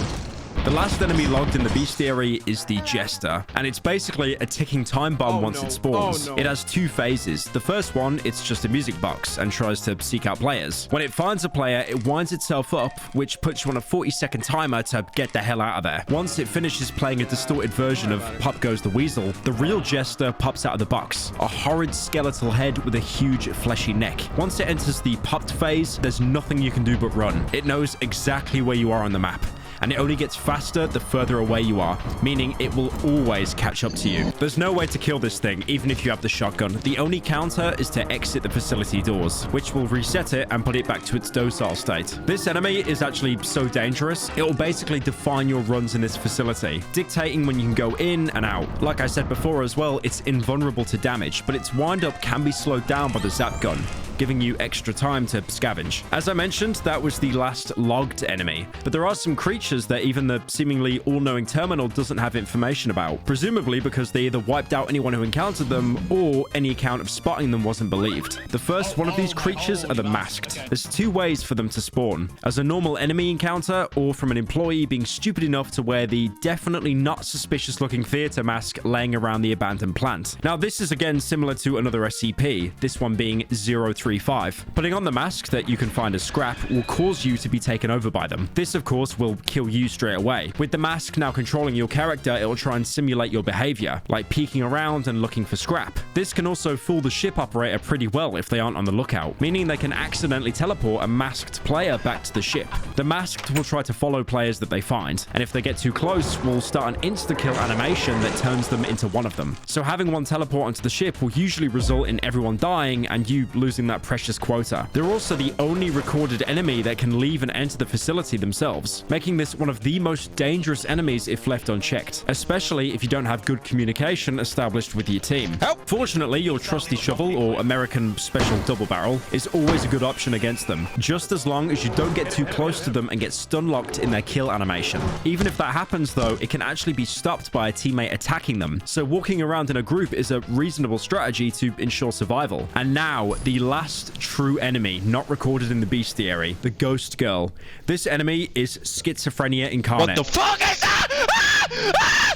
The last enemy logged in the bestiary is the Jester, and it's basically a ticking time bomb once it spawns. It has 2 phases. The first one, it's just a music box and tries to seek out players. When it finds a player, it winds itself up, which puts you on a 40-second timer to get the hell out of there. Once it finishes playing a distorted version of Pop Goes the Weasel, the real Jester pops out of the box, a horrid skeletal head with a huge fleshy neck. Once it enters the popped phase, there's nothing you can do but run. It knows exactly where you are on the map, and it only gets faster the further away you are, meaning it will always catch up to you. There's no way to kill this thing, even if you have the shotgun. The only counter is to exit the facility doors, which will reset it and put it back to its docile state. This enemy is actually so dangerous, it will basically define your runs in this facility, dictating when you can go in and out. Like I said before as well, it's invulnerable to damage, but its wind-up can be slowed down by the zap gun, giving you extra time to scavenge. As I mentioned, that was the last logged enemy, but there are some creatures that even the seemingly all-knowing terminal doesn't have information about, presumably because they either wiped out anyone who encountered them, or any account of spotting them wasn't believed. The first one of these creatures are the Masked. There's 2 ways for them to spawn: as a normal enemy encounter, or from an employee being stupid enough to wear the definitely not suspicious-looking theater mask laying around the abandoned plant. Now, this is again similar to another SCP, this one being 035. Putting on the mask that you can find as scrap will cause you to be taken over by them. This, of course, will kill you straight away. With the mask now controlling your character, it will try and simulate your behavior, like peeking around and looking for scrap. This can also fool the ship operator pretty well if they aren't on the lookout, meaning they can accidentally teleport a masked player back to the ship. The masked will try to follow players that they find, and if they get too close, will start an insta-kill animation that turns them into one of them. So having one teleport onto the ship will usually result in everyone dying and you losing that that precious quota. They're also the only recorded enemy that can leave and enter the facility themselves, making this one of the most dangerous enemies if left unchecked, especially if you don't have good communication established with your team. Help! Fortunately, your trusty shovel or American special double barrel is always a good option against them, just as long as you don't get too close to them and get stun locked in their kill animation. Even if that happens though, it can actually be stopped by a teammate attacking them, so walking around in a group is a reasonable strategy to ensure survival. And now, the last true enemy not recorded in the bestiary, the Ghost Girl. This enemy is schizophrenia incarnate. What the fuck is that?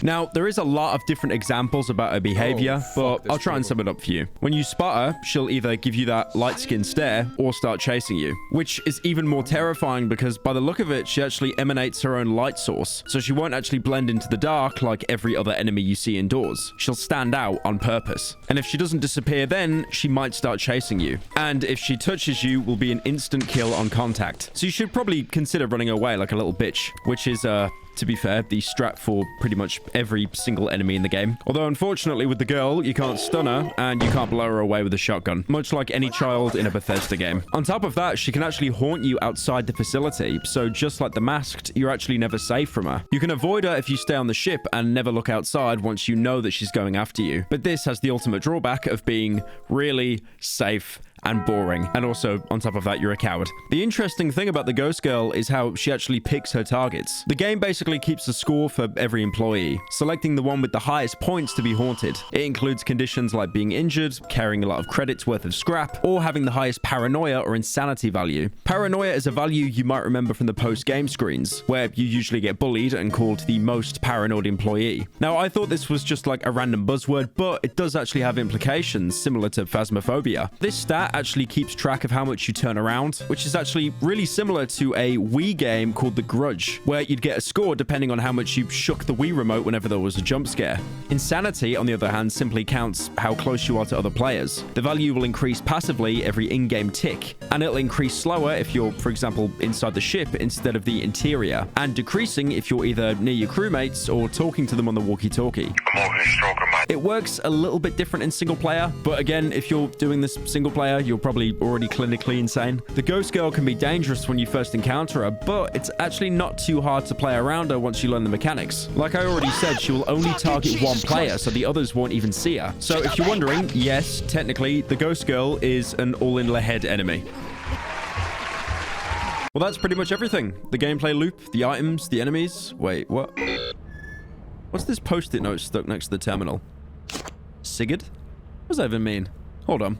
Now, there is a lot of different examples about her behavior, but I'll try and sum it up for you. When you spot her, she'll either give you that light-skinned stare or start chasing you, which is even more terrifying because by the look of it, she actually emanates her own light source, so she won't actually blend into the dark like every other enemy you see indoors. She'll stand out on purpose. And if she doesn't disappear then, she might start chasing you. And if she touches you, will be an instant kill on contact. So you should probably consider running away like a little bitch, which is, to be fair, the strat for pretty much every single enemy in the game. Although, unfortunately, with the girl, you can't stun her, and you can't blow her away with a shotgun, much like any child in a Bethesda game. On top of that, she can actually haunt you outside the facility, so just like the Masked, you're actually never safe from her. You can avoid her if you stay on the ship and never look outside once you know that she's going after you. But this has the ultimate drawback of being really safe and boring. And also, on top of that, you're a coward. The interesting thing about the Ghost Girl is how she actually picks her targets. The game basically keeps a score for every employee, selecting the one with the highest points to be haunted. It includes conditions like being injured, carrying a lot of credits worth of scrap, or having the highest paranoia or insanity value. Paranoia is a value you might remember from the post-game screens, where you usually get bullied and called the most paranoid employee. Now, I thought this was just like a random buzzword, but it does actually have implications similar to phasmophobia. This stat actually keeps track of how much you turn around, which is actually really similar to a Wii game called The Grudge, where you'd get a score depending on how much you shook the Wii remote whenever there was a jump scare. Insanity, on the other hand, simply counts how close you are to other players. The value will increase passively every in-game tick, and it'll increase slower if you're, for example, inside the ship instead of the interior, and decreasing if you're either near your crewmates or talking to them on the walkie-talkie. It works a little bit different in single player, but again, if you're doing this single player, you're probably already clinically insane. The Ghost Girl can be dangerous when you first encounter her, but it's actually not too hard to play around her once you learn the mechanics. Like I already said, she will only target one player, so the others won't even see her. So if you're wondering, yes, technically, the Ghost Girl is an all-in-the-head enemy. Well, that's pretty much everything. The gameplay loop, the items, the enemies. Wait, what? What's this post-it note stuck next to the terminal? Sigurd? What does that even mean? Hold on.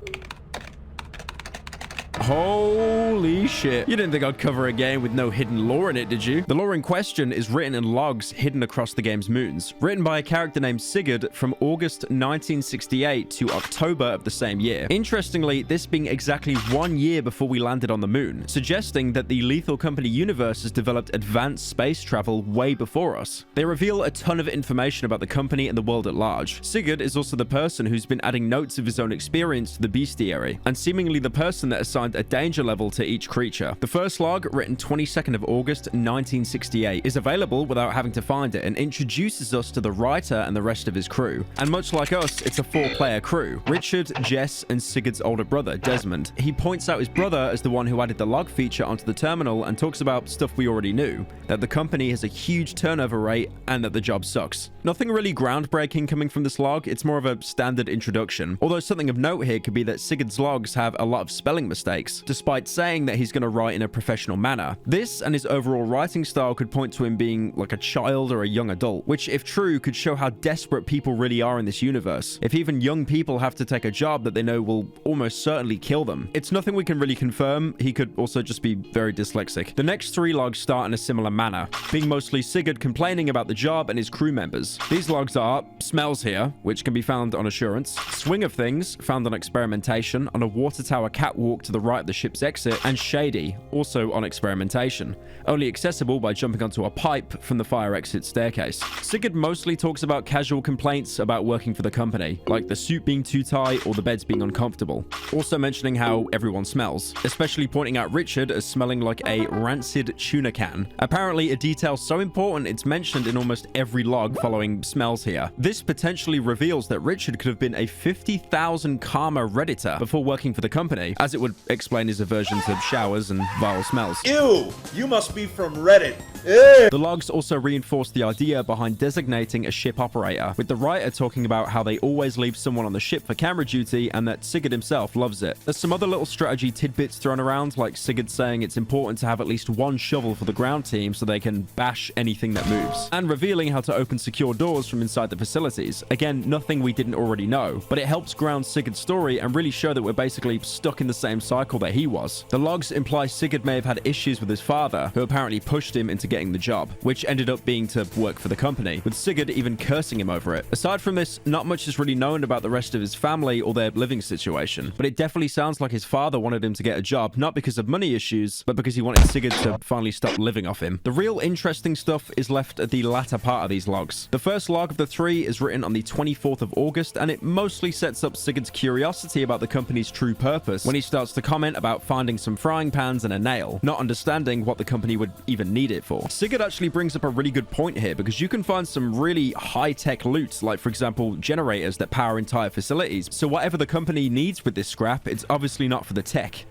Holy shit. You didn't think I'd cover a game with no hidden lore in it, did you? The lore in question is written in logs hidden across the game's moons, written by a character named Sigurd from August 1968 to October of the same year. Interestingly, this being exactly 1 year before we landed on the moon, suggesting that the Lethal Company universe has developed advanced space travel way before us. They reveal a ton of information about the company and the world at large. Sigurd is also the person who's been adding notes of his own experience to the bestiary, and seemingly the person that assigned a danger level to each creature. The first log, written 22nd of August 1968, is available without having to find it and introduces us to the writer and the rest of his crew. And much like us, it's a 4-player crew: Richard, Jess, and Sigurd's older brother, Desmond. He points out his brother as the one who added the log feature onto the terminal and talks about stuff we already knew, that the company has a huge turnover rate and that the job sucks. Nothing really groundbreaking coming from this log, it's more of a standard introduction. Although something of note here could be that Sigurd's logs have a lot of spelling mistakes, despite saying that he's going to write in a professional manner. This and his overall writing style could point to him being like a child or a young adult, which, if true, could show how desperate people really are in this universe. If even young people have to take a job that they know will almost certainly kill them. It's nothing we can really confirm. He could also just be very dyslexic. The next 3 logs start in a similar manner, being mostly Sigurd complaining about the job and his crew members. These logs are smells here, which can be found on assurance, swing of things found on experimentation, on a water tower catwalk to the right of the ship's exit, and shady, also on experimentation, only accessible by jumping onto a pipe from the fire exit staircase. Sigurd mostly talks about casual complaints about working for the company, like the suit being too tight or the beds being uncomfortable. Also mentioning how everyone smells, especially pointing out Richard as smelling like a rancid tuna can. Apparently a detail so important it's mentioned in almost every log following smells here. This potentially reveals that Richard could have been a 50,000 karma redditor before working for the company, as it would explain his aversion to showers and vile smells. Ew! You must be from Reddit. Ew. The logs also reinforce the idea behind designating a ship operator, with the writer talking about how they always leave someone on the ship for camera duty and that Sigurd himself loves it. There's some other little strategy tidbits thrown around, like Sigurd saying it's important to have at least one shovel for the ground team so they can bash anything that moves, and revealing how to open secure doors from inside the facilities. Again, nothing we didn't already know, but it helps ground Sigurd's story and really show that we're basically stuck in the same cycle that he was. The logs imply Sigurd may have had issues with his father, who apparently pushed him into getting the job, which ended up being to work for the company, with Sigurd even cursing him over it. Aside from this, not much is really known about the rest of his family or their living situation, but it definitely sounds like his father wanted him to get a job, not because of money issues, but because he wanted Sigurd to finally stop living off him. The real interesting stuff is left at the latter part of these logs. The first log of the 3 is written on the 24th of August, and it mostly sets up Sigurd's curiosity about the company's true purpose when he starts to comment about finding some frying pans and a nail, not understanding what the company would even need it for. Sigurd actually brings up a really good point here, because you can find some really high-tech loot, like for example generators that power entire facilities, so whatever the company needs with this scrap, it's obviously not for the tech.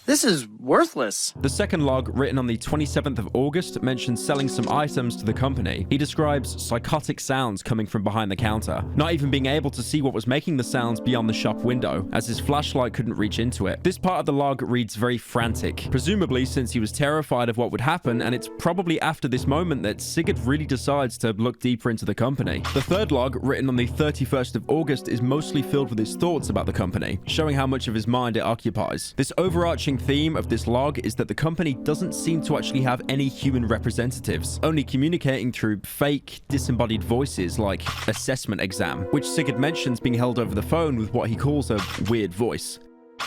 This is worthless. The second log, written on the 27th of August, mentions selling some items to the company. He describes psychotic sounds coming from behind the counter, not even being able to see what was making the sounds beyond the shop window, as his flashlight couldn't reach into it. This part of the log reads very frantic, presumably since he was terrified of what would happen, and it's probably after this moment that Sigurd really decides to look deeper into the company. The third log, written on the 31st of August, is mostly filled with his thoughts about the company, showing how much of his mind it occupies. This overarching theme of this log is that the company doesn't seem to actually have any human representatives, only communicating through fake, disembodied voices like assessment exam, which Sigurd mentions being held over the phone with what he calls a weird voice.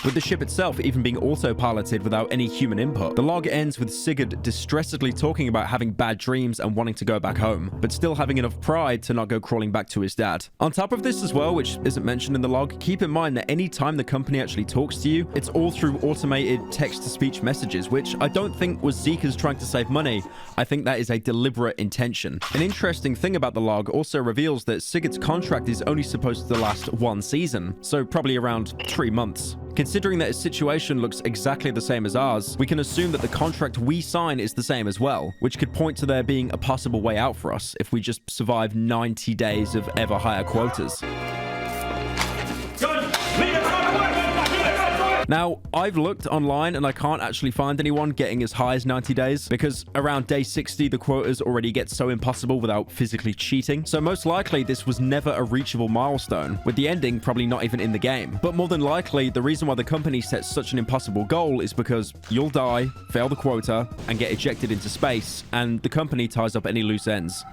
With the ship itself even being autopiloted without any human input. The log ends with Sigurd distressedly talking about having bad dreams and wanting to go back home, but still having enough pride to not go crawling back to his dad. On top of this as well, which isn't mentioned in the log, keep in mind that any time the company actually talks to you, it's all through automated text-to-speech messages, which I don't think was Zeeka's trying to save money. I think that is a deliberate intention. An interesting thing about the log also reveals that Sigurd's contract is only supposed to last 1 season, so probably around 3 months. Considering that his situation looks exactly the same as ours, we can assume that the contract we sign is the same as well, which could point to there being a possible way out for us if we just survive 90 days of ever higher quotas. Now, I've looked online and I can't actually find anyone getting as high as 90 days because around day 60, the quotas already get so impossible without physically cheating. So most likely this was never a reachable milestone, with the ending probably not even in the game. But more than likely, the reason why the company sets such an impossible goal is because you'll die, fail the quota, and get ejected into space, and the company ties up any loose ends.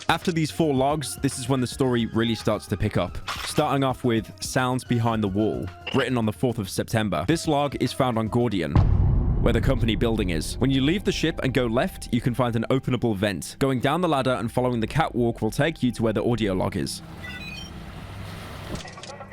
After these 4 logs, this is when the story really starts to pick up. Starting off with Sounds Behind the Wall, written on the 4th of September. This log is found on Gordian, where the company building is. When you leave the ship and go left, you can find an openable vent. Going down the ladder and following the catwalk will take you to where the audio log is.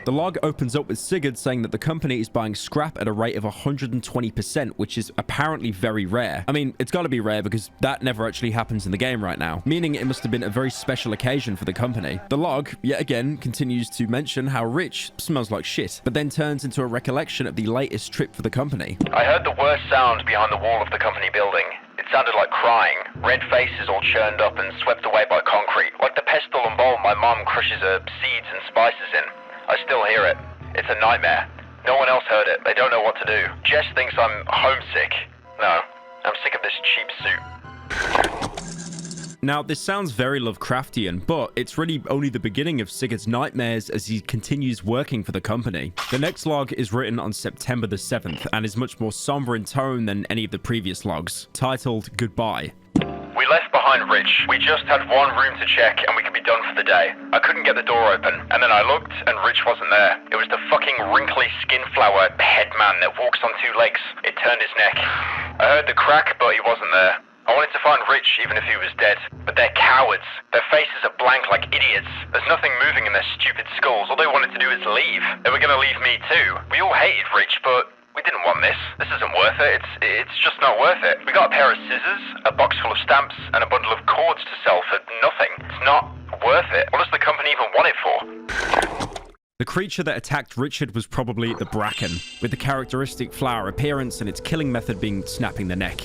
The log opens up with Sigurd saying that the company is buying scrap at a rate of 120%, which is apparently very rare. I mean, it's got to be rare because that never actually happens in the game right now, meaning it must have been a very special occasion for the company. The log, yet again, continues to mention how Rich smells like shit, but then turns into a recollection of the latest trip for the company. I heard the worst sound behind the wall of the company building. It sounded like crying. Red faces all churned up and swept away by concrete, like the pestle and bowl my mom crushes her seeds and spices in. I still hear it. It's a nightmare. No one else heard it. They don't know what to do. Jess thinks I'm homesick. No, I'm sick of this cheap suit. Now, this sounds very Lovecraftian, but it's really only the beginning of Sigurd's nightmares as he continues working for the company. The next log is written on September the 7th and is much more somber in tone than any of the previous logs, titled Goodbye. We left behind find Rich. We just had one room to check and we could be done for the day. I couldn't get the door open, and then I looked and Rich wasn't there. It was the fucking wrinkly skinflower head man that walks on two legs. It turned his neck. I heard the crack, but he wasn't there. I wanted to find Rich even if he was dead, but they're cowards. Their faces are blank like idiots. There's nothing moving in their stupid skulls. All they wanted to do is leave. They were gonna leave me too. We all hated Rich, but we didn't want this. This isn't worth it. It's just not worth it. We got a pair of scissors, a box full of stamps, and a bundle of cords to sell for nothing. It's not worth it. What does the company even want it for? The creature that attacked Richard was probably the Bracken, with the characteristic flower appearance and its killing method being snapping the neck,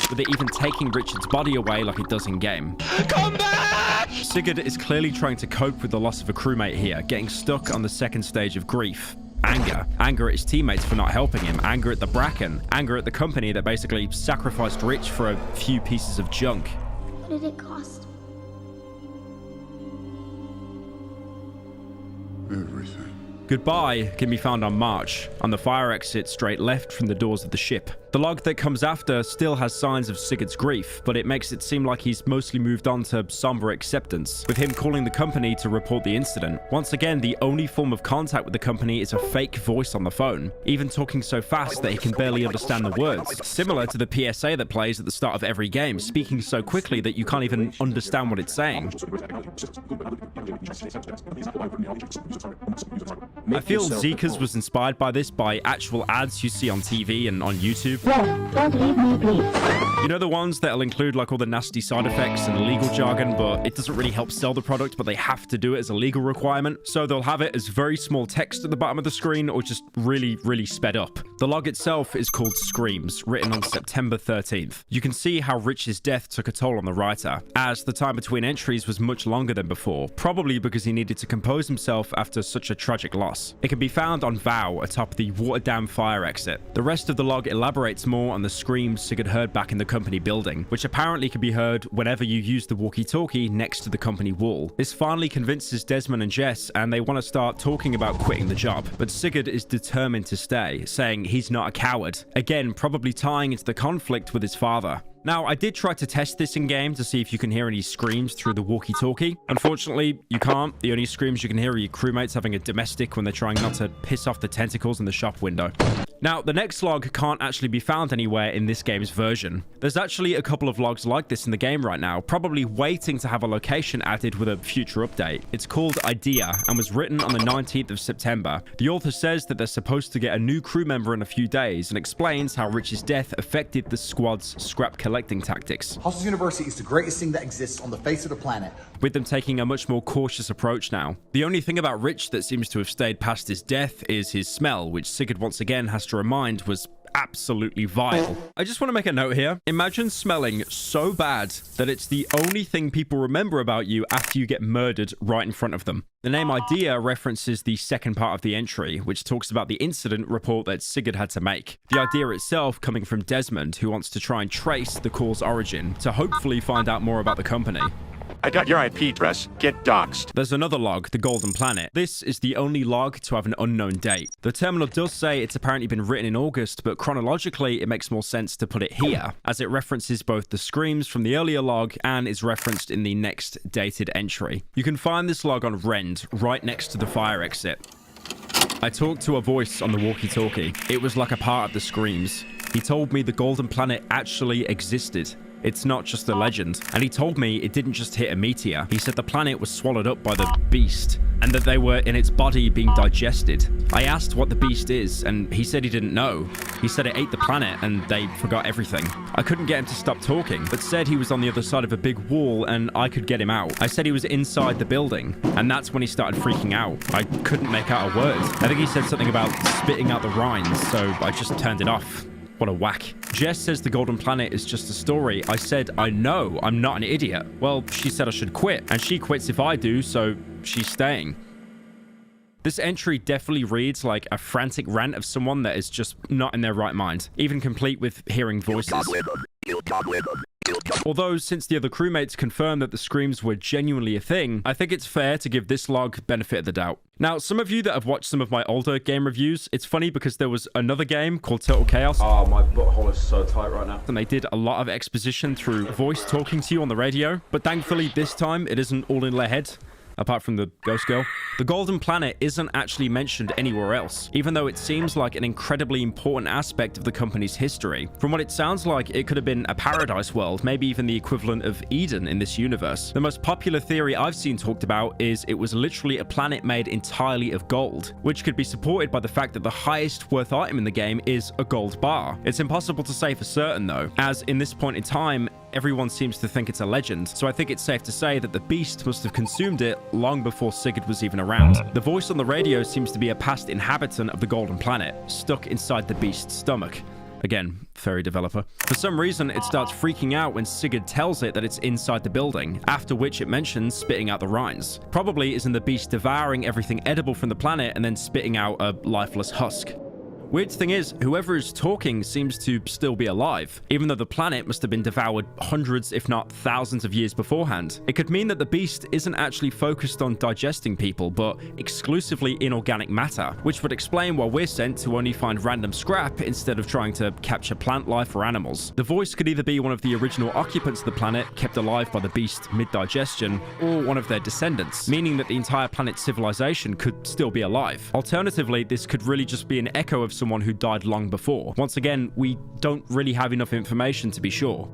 with it even taking Richard's body away like it does in-game. Come back! Sigurd is clearly trying to cope with the loss of a crewmate here, getting stuck on the second stage of grief. Anger. Anger at his teammates for not helping him. Anger at the Bracken. Anger at the company that basically sacrificed Rich for a few pieces of junk. What did it cost? Everything. Goodbye can be found on March, on the fire exit straight left from the doors of the ship. The log that comes after still has signs of Sigurd's grief, but it makes it seem like he's mostly moved on to somber acceptance, with him calling the company to report the incident. Once again, the only form of contact with the company is a fake voice on the phone, even talking so fast that he can barely understand the words, similar to the PSA that plays at the start of every game, speaking so quickly that you can't even understand what it's saying. I feel Zeeka's was inspired by this by actual ads you see on TV and on YouTube. Don't leave me, please. You know, the ones that'll include like all the nasty side effects and legal jargon, but it doesn't really help sell the product, but they have to do it as a legal requirement. So they'll have it as very small text at the bottom of the screen or just really, really sped up. The log itself is called Screams, written on September 13th. You can see how Rich's death took a toll on the writer, as the time between entries was much longer than before, probably because he needed to compose himself after such a tragic loss. It can be found on Vow atop the watered down fire exit. The rest of the log elaborates more on the screams Sigurd heard back in the company building, which apparently can be heard whenever you use the walkie-talkie next to the company wall. This finally convinces Desmond and Jess, and they want to start talking about quitting the job, but Sigurd is determined to stay, saying he's not a coward. Again, probably tying into the conflict with his father. Now, I did try to test this in-game to see if you can hear any screams through the walkie-talkie. Unfortunately, you can't. The only screams you can hear are your crewmates having a domestic when they're trying not to piss off the tentacles in the shop window. Now, the next log can't actually be found anywhere in this game's version. There's actually a couple of logs like this in the game right now, probably waiting to have a location added with a future update. It's called Idea and was written on the 19th of September. The author says that they're supposed to get a new crew member in a few days and explains how Rich's death affected the squad's scrap collecting tactics. Hostage University is the greatest thing that exists on the face of the planet, with them taking a much more cautious approach now. The only thing about Rich that seems to have stayed past his death is his smell, which Sigurd once again has to remind was absolutely vile. I just want to make a note here. Imagine smelling so bad that it's the only thing people remember about you after you get murdered right in front of them. The name Idea references the second part of the entry, which talks about the incident report that Sigurd had to make. The idea itself coming from Desmond, who wants to try and trace the call's origin to hopefully find out more about the company. I got your IP address. Get doxxed. There's another log, the Golden Planet. This is the only log to have an unknown date. The terminal does say it's apparently been written in August, but chronologically it makes more sense to put it here, as it references both the screams from the earlier log and is referenced in the next dated entry. You can find this log on Rend, right next to the fire exit. I talked to a voice on the walkie-talkie. It was like a part of the screams. He told me the Golden Planet actually existed. It's not just a legend. And he told me it didn't just hit a meteor. He said the planet was swallowed up by the beast and that they were in its body being digested. I asked what the beast is and he said he didn't know. He said it ate the planet and they forgot everything. I couldn't get him to stop talking, but said he was on the other side of a big wall and I could get him out. I said he was inside the building and that's when he started freaking out. I couldn't make out a word. I think he said something about spitting out the rinds, so I just turned it off. What a whack. Jess says the Golden Planet is just a story. I said, I know, I'm not an idiot. Well, she said I should quit, and she quits if I do, so she's staying. This entry definitely reads like a frantic rant of someone that is just not in their right mind, even complete with hearing voices. Although, since the other crewmates confirmed that the screams were genuinely a thing, I think it's fair to give this log benefit of the doubt. Now, some of you that have watched some of my older game reviews, it's funny because there was another game called Total Chaos. Oh, my butthole is so tight right now. And they did a lot of exposition through voice talking to you on the radio. But thankfully, this time, it isn't all in their head. Apart from the ghost girl. The Golden Planet isn't actually mentioned anywhere else, even though it seems like an incredibly important aspect of the company's history. From what it sounds like, it could have been a paradise world, maybe even the equivalent of Eden in this universe. The most popular theory I've seen talked about is it was literally a planet made entirely of gold, which could be supported by the fact that the highest worth item in the game is a gold bar. It's impossible to say for certain though, as in this point in time, everyone seems to think it's a legend, so I think it's safe to say that the beast must have consumed it long before Sigurd was even around. The voice on the radio seems to be a past inhabitant of the Golden Planet, stuck inside the beast's stomach. Again, fairy developer. For some reason, it starts freaking out when Sigurd tells it that it's inside the building, after which it mentions spitting out the rinds. Probably isn't the beast devouring everything edible from the planet and then spitting out a lifeless husk. Weird thing is, whoever is talking seems to still be alive, even though the planet must have been devoured hundreds, if not thousands of years beforehand. It could mean that the beast isn't actually focused on digesting people, but exclusively inorganic matter, which would explain why we're sent to only find random scrap instead of trying to capture plant life or animals. The voice could either be one of the original occupants of the planet, kept alive by the beast mid-digestion, or one of their descendants, meaning that the entire planet's civilization could still be alive. Alternatively, this could really just be an echo of someone who died long before. Once again, we don't really have enough information to be sure.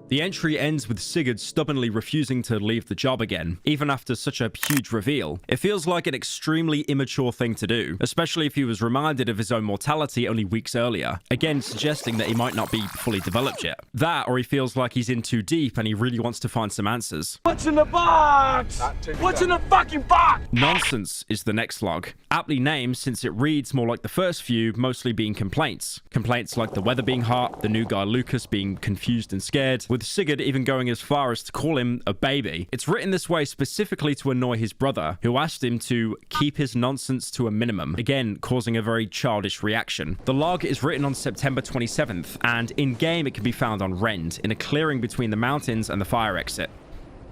The entry ends with Sigurd stubbornly refusing to leave the job again, even after such a huge reveal. It feels like an extremely immature thing to do, especially if he was reminded of his own mortality only weeks earlier, again suggesting that he might not be fully developed yet. That, or he feels like he's in too deep and he really wants to find some answers. What's in the box? What's in the fucking box? Nonsense is the next log. Aptly named since it reads more like the first few, mostly being complaints. Complaints like the weather being hot, the new guy Lucas being confused and scared, with Sigurd even going as far as to call him a baby. It's written this way specifically to annoy his brother, who asked him to keep his nonsense to a minimum, again causing a very childish reaction. The log is written on September 27th, and in-game it can be found on Rend, in a clearing between the mountains and the fire exit.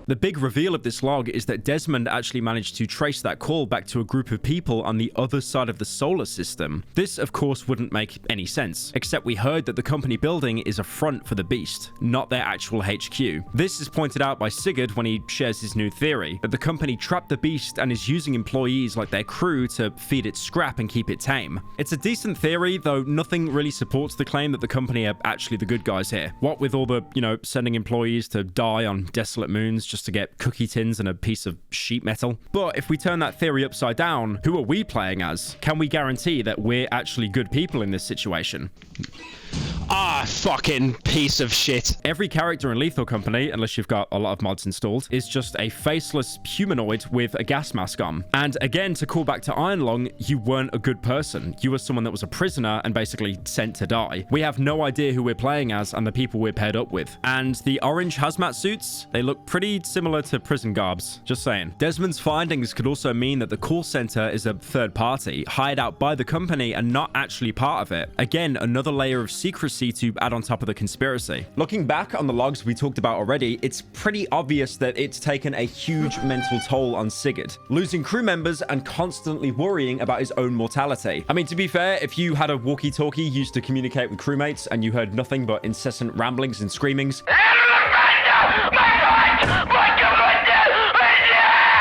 The big reveal of this log is that Desmond actually managed to trace that call back to a group of people on the other side of the solar system. This, of course, wouldn't make any sense, except we heard that the company building is a front for the beast, not their actual HQ. This is pointed out by Sigurd when he shares his new theory, that the company trapped the beast and is using employees like their crew to feed it scrap and keep it tame. It's a decent theory, though nothing really supports the claim that the company are actually the good guys here. What with all the, sending employees to die on desolate moons just to get cookie tins and a piece of sheet metal. But if we turn that theory upside down, who are we playing as? Can we guarantee that we're actually good people in this situation? Ah, fucking piece of shit. Every character in Lethal Company, unless you've got a lot of mods installed, is just a faceless humanoid with a gas mask on. And again, to call back to Ironlung, you weren't a good person. You were someone that was a prisoner and basically sent to die. We have no idea who we're playing as and the people we're paired up with. And the orange hazmat suits, they look pretty similar to prison garbs. Just saying. Desmond's findings could also mean that the call center is a third party, hired out by the company and not actually part of it. Again, another layer of secrecy to add on top of the conspiracy. Looking back on the logs we talked about already, it's pretty obvious that it's taken a huge mental toll on Sigurd, losing crew members and constantly worrying about his own mortality. I mean, to be fair, if you had a walkie-talkie used to communicate with crewmates and you heard nothing but incessant ramblings and screamings,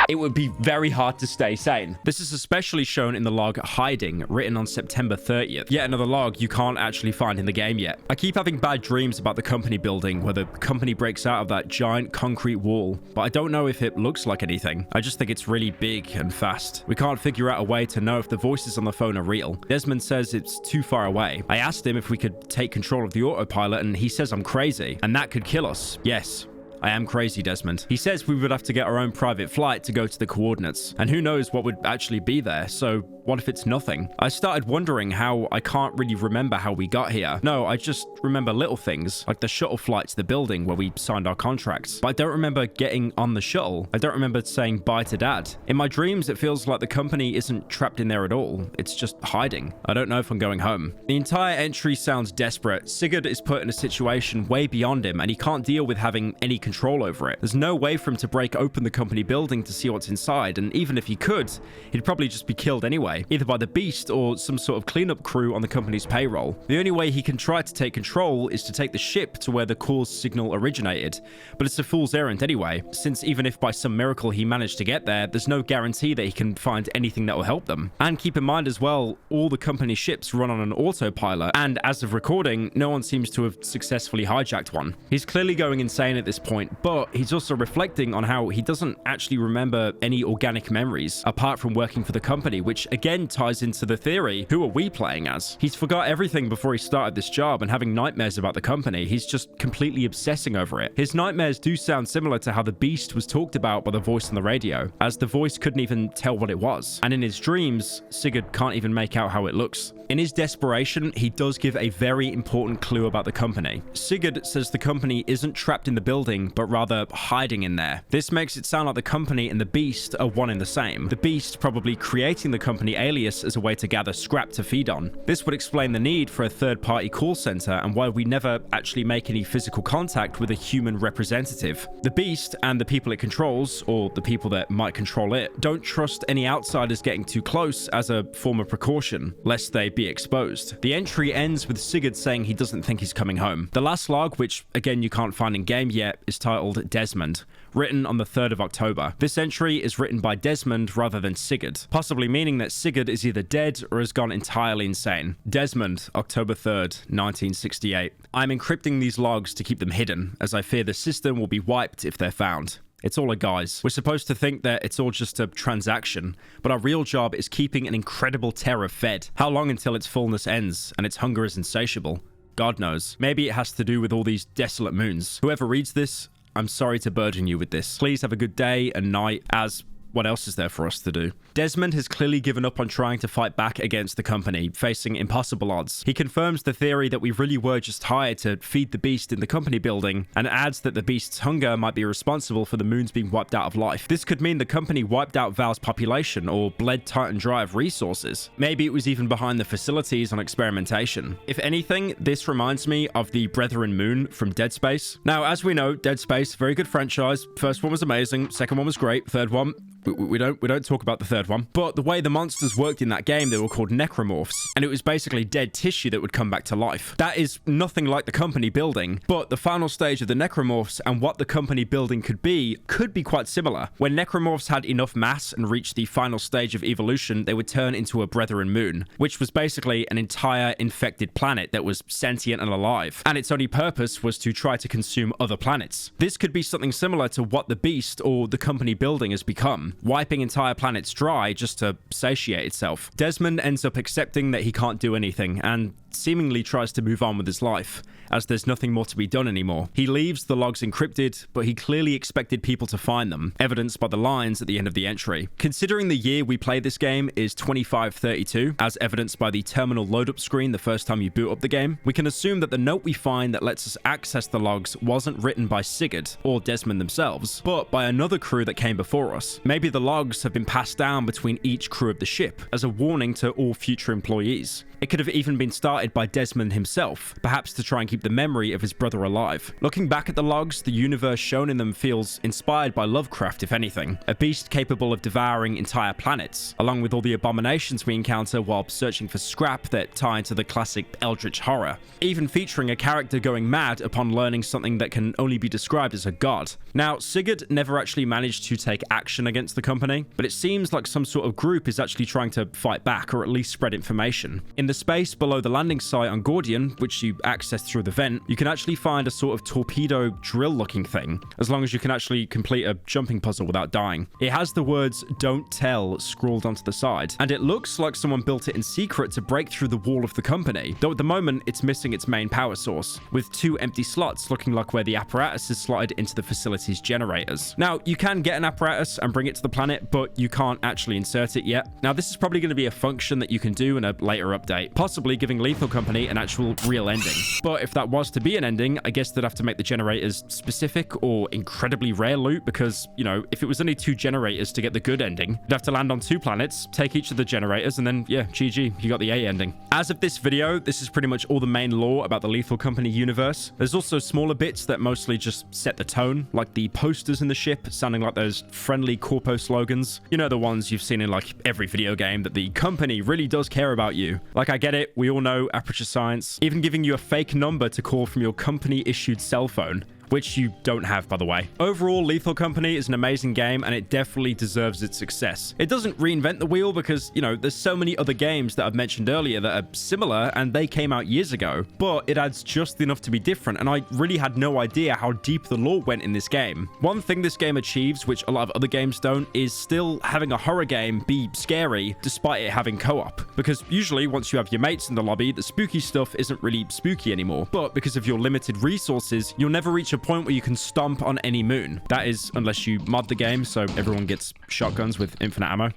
it would be very hard to stay sane. This is especially shown in the log Hiding, written on September 30th. Yet another log you can't actually find in the game yet. I keep having bad dreams about the company building, where the company breaks out of that giant concrete wall, but I don't know if it looks like anything. I just think it's really big and fast. We can't figure out a way to know if the voices on the phone are real. Desmond says it's too far away. I asked him if we could take control of the autopilot, and he says I'm crazy, and that could kill us. Yes, I am crazy, Desmond. He says we would have to get our own private flight to go to the coordinates, and who knows what would actually be there, so what if it's nothing? I started wondering how I can't really remember how we got here. No, I just remember little things, like the shuttle flight to the building where we signed our contracts. But I don't remember getting on the shuttle. I don't remember saying bye to Dad. In my dreams, it feels like the company isn't trapped in there at all. It's just hiding. I don't know if I'm going home. The entire entry sounds desperate. Sigurd is put in a situation way beyond him, and he can't deal with having any control over it. There's no way for him to break open the company building to see what's inside, and even if he could, he'd probably just be killed anyway, either by the Beast or some sort of cleanup crew on the company's payroll. The only way he can try to take control is to take the ship to where the cause signal originated, but it's a fool's errand anyway, since even if by some miracle he managed to get there, there's no guarantee that he can find anything that will help them. And keep in mind as well, all the company ships run on an autopilot, and as of recording, no one seems to have successfully hijacked one. He's clearly going insane at this point, but he's also reflecting on how he doesn't actually remember any organic memories apart from working for the company, which again ties into the theory, who are we playing as? He's forgot everything before he started this job and having nightmares about the company. He's just completely obsessing over it. His nightmares do sound similar to how the Beast was talked about by the voice on the radio, as the voice couldn't even tell what it was. And in his dreams, Sigurd can't even make out how it looks. In his desperation, he does give a very important clue about the company. Sigurd says the company isn't trapped in the building, but rather hiding in there. This makes it sound like the company and the Beast are one and the same. The Beast probably creating the company alias as a way to gather scrap to feed on. This would explain the need for a third-party call center and why we never actually make any physical contact with a human representative. The Beast and the people it controls, or the people that might control it, don't trust any outsiders getting too close as a form of precaution, lest they be exposed. The entry ends with Sigurd saying he doesn't think he's coming home. The last log, which again you can't find in game yet, is titled Desmond, written on the 3rd of October. This entry is written by Desmond rather than Sigurd, possibly meaning that Sigurd is either dead or has gone entirely insane. Desmond, October 3rd, 1968. I'm encrypting these logs to keep them hidden, as I fear the system will be wiped if they're found. It's all a guise. We're supposed to think that it's all just a transaction, but our real job is keeping an incredible terror fed. How long until its fullness ends and its hunger is insatiable? God knows. Maybe it has to do with all these desolate moons. Whoever reads this, I'm sorry to burden you with this. Please have a good day and night, as what else is there for us to do? Desmond has clearly given up on trying to fight back against the company, facing impossible odds. He confirms the theory that we really were just hired to feed the Beast in the company building, and adds that the Beast's hunger might be responsible for the moons being wiped out of life. This could mean the company wiped out Val's population or bled Titan dry of resources. Maybe it was even behind the facilities on experimentation. If anything, this reminds me of the Brethren Moon from Dead Space. Now, as we know, Dead Space, very good franchise. First one was amazing, second one was great, third one, we don't talk about the third one, but the way the monsters worked in that game, they were called necromorphs, and it was basically dead tissue that would come back to life. That is nothing like the company building, but the final stage of the necromorphs and what the company building could be quite similar. When necromorphs had enough mass and reached the final stage of evolution, they would turn into a Brethren Moon, which was basically an entire infected planet that was sentient and alive, and its only purpose was to try to consume other planets. This could be something similar to what the Beast or the company building has become, wiping entire planets dry just to satiate itself. Desmond ends up accepting that he can't do anything and seemingly tries to move on with his life, as there's nothing more to be done anymore. He leaves the logs encrypted, but he clearly expected people to find them, evidenced by the lines at the end of the entry. Considering the year we played this game is 2532, as evidenced by the terminal load-up screen the first time you boot up the game, we can assume that the note we find that lets us access the logs wasn't written by Sigurd or Desmond themselves, but by another crew that came before us. Maybe the logs have been passed down between each crew of the ship as a warning to all future employees. It could have even been started by Desmond himself, perhaps to try and keep the memory of his brother alive. Looking back at the logs, the universe shown in them feels inspired by Lovecraft, if anything. A beast capable of devouring entire planets, along with all the abominations we encounter while searching for scrap that tie into the classic eldritch horror, even featuring a character going mad upon learning something that can only be described as a god. Now, Sigurd never actually managed to take action against the company, but it seems like some sort of group is actually trying to fight back or at least spread information. In the space below the landing landing site on Gordian, which you access through the vent, you can actually find a sort of torpedo drill-looking thing, as long as you can actually complete a jumping puzzle without dying. It has the words "Don't Tell" scrawled onto the side, and it looks like someone built it in secret to break through the wall of the company, though at the moment it's missing its main power source, with 2 empty slots looking like where the apparatus is slotted into the facility's generators. Now, you can get an apparatus and bring it to the planet, but you can't actually insert it yet. Now, this is probably going to be a function that you can do in a later update, possibly giving Lethal Company an actual real ending. But if that was to be an ending, I guess they'd have to make the generators specific or incredibly rare loot, because, you know, if it was only 2 generators to get the good ending, you'd have to land on 2 planets, take each of the generators, and then, yeah, GG, you got the A ending. As of this video, this is pretty much all the main lore about the Lethal Company universe. There's also smaller bits that mostly just set the tone, like the posters in the ship sounding like those friendly corpo slogans. You know, the ones you've seen in like every video game, that the company really does care about you. Like, I get it, we all know Aperture Science, even giving you a fake number to call from your company-issued cell phone, which you don't have, by the way. Overall, Lethal Company is an amazing game, and it definitely deserves its success. It doesn't reinvent the wheel because, you know, there's so many other games that I've mentioned earlier that are similar, and they came out years ago, but it adds just enough to be different, and I really had no idea how deep the lore went in this game. One thing this game achieves, which a lot of other games don't, is still having a horror game be scary despite it having co-op, because usually once you have your mates in the lobby, the spooky stuff isn't really spooky anymore, but because of your limited resources, you'll never reach a point where you can stomp on any moon. That is, unless you mod the game so everyone gets shotguns with infinite ammo.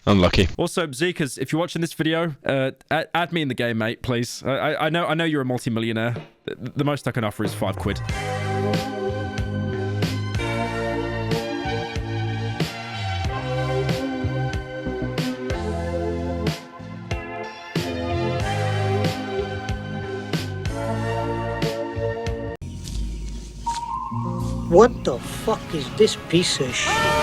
Unlucky. Also, Zekas, if you're watching this video, add me in the game, mate, please. I know you're a multi-millionaire. The most I can offer is 5 quid. What the fuck is this piece of shit?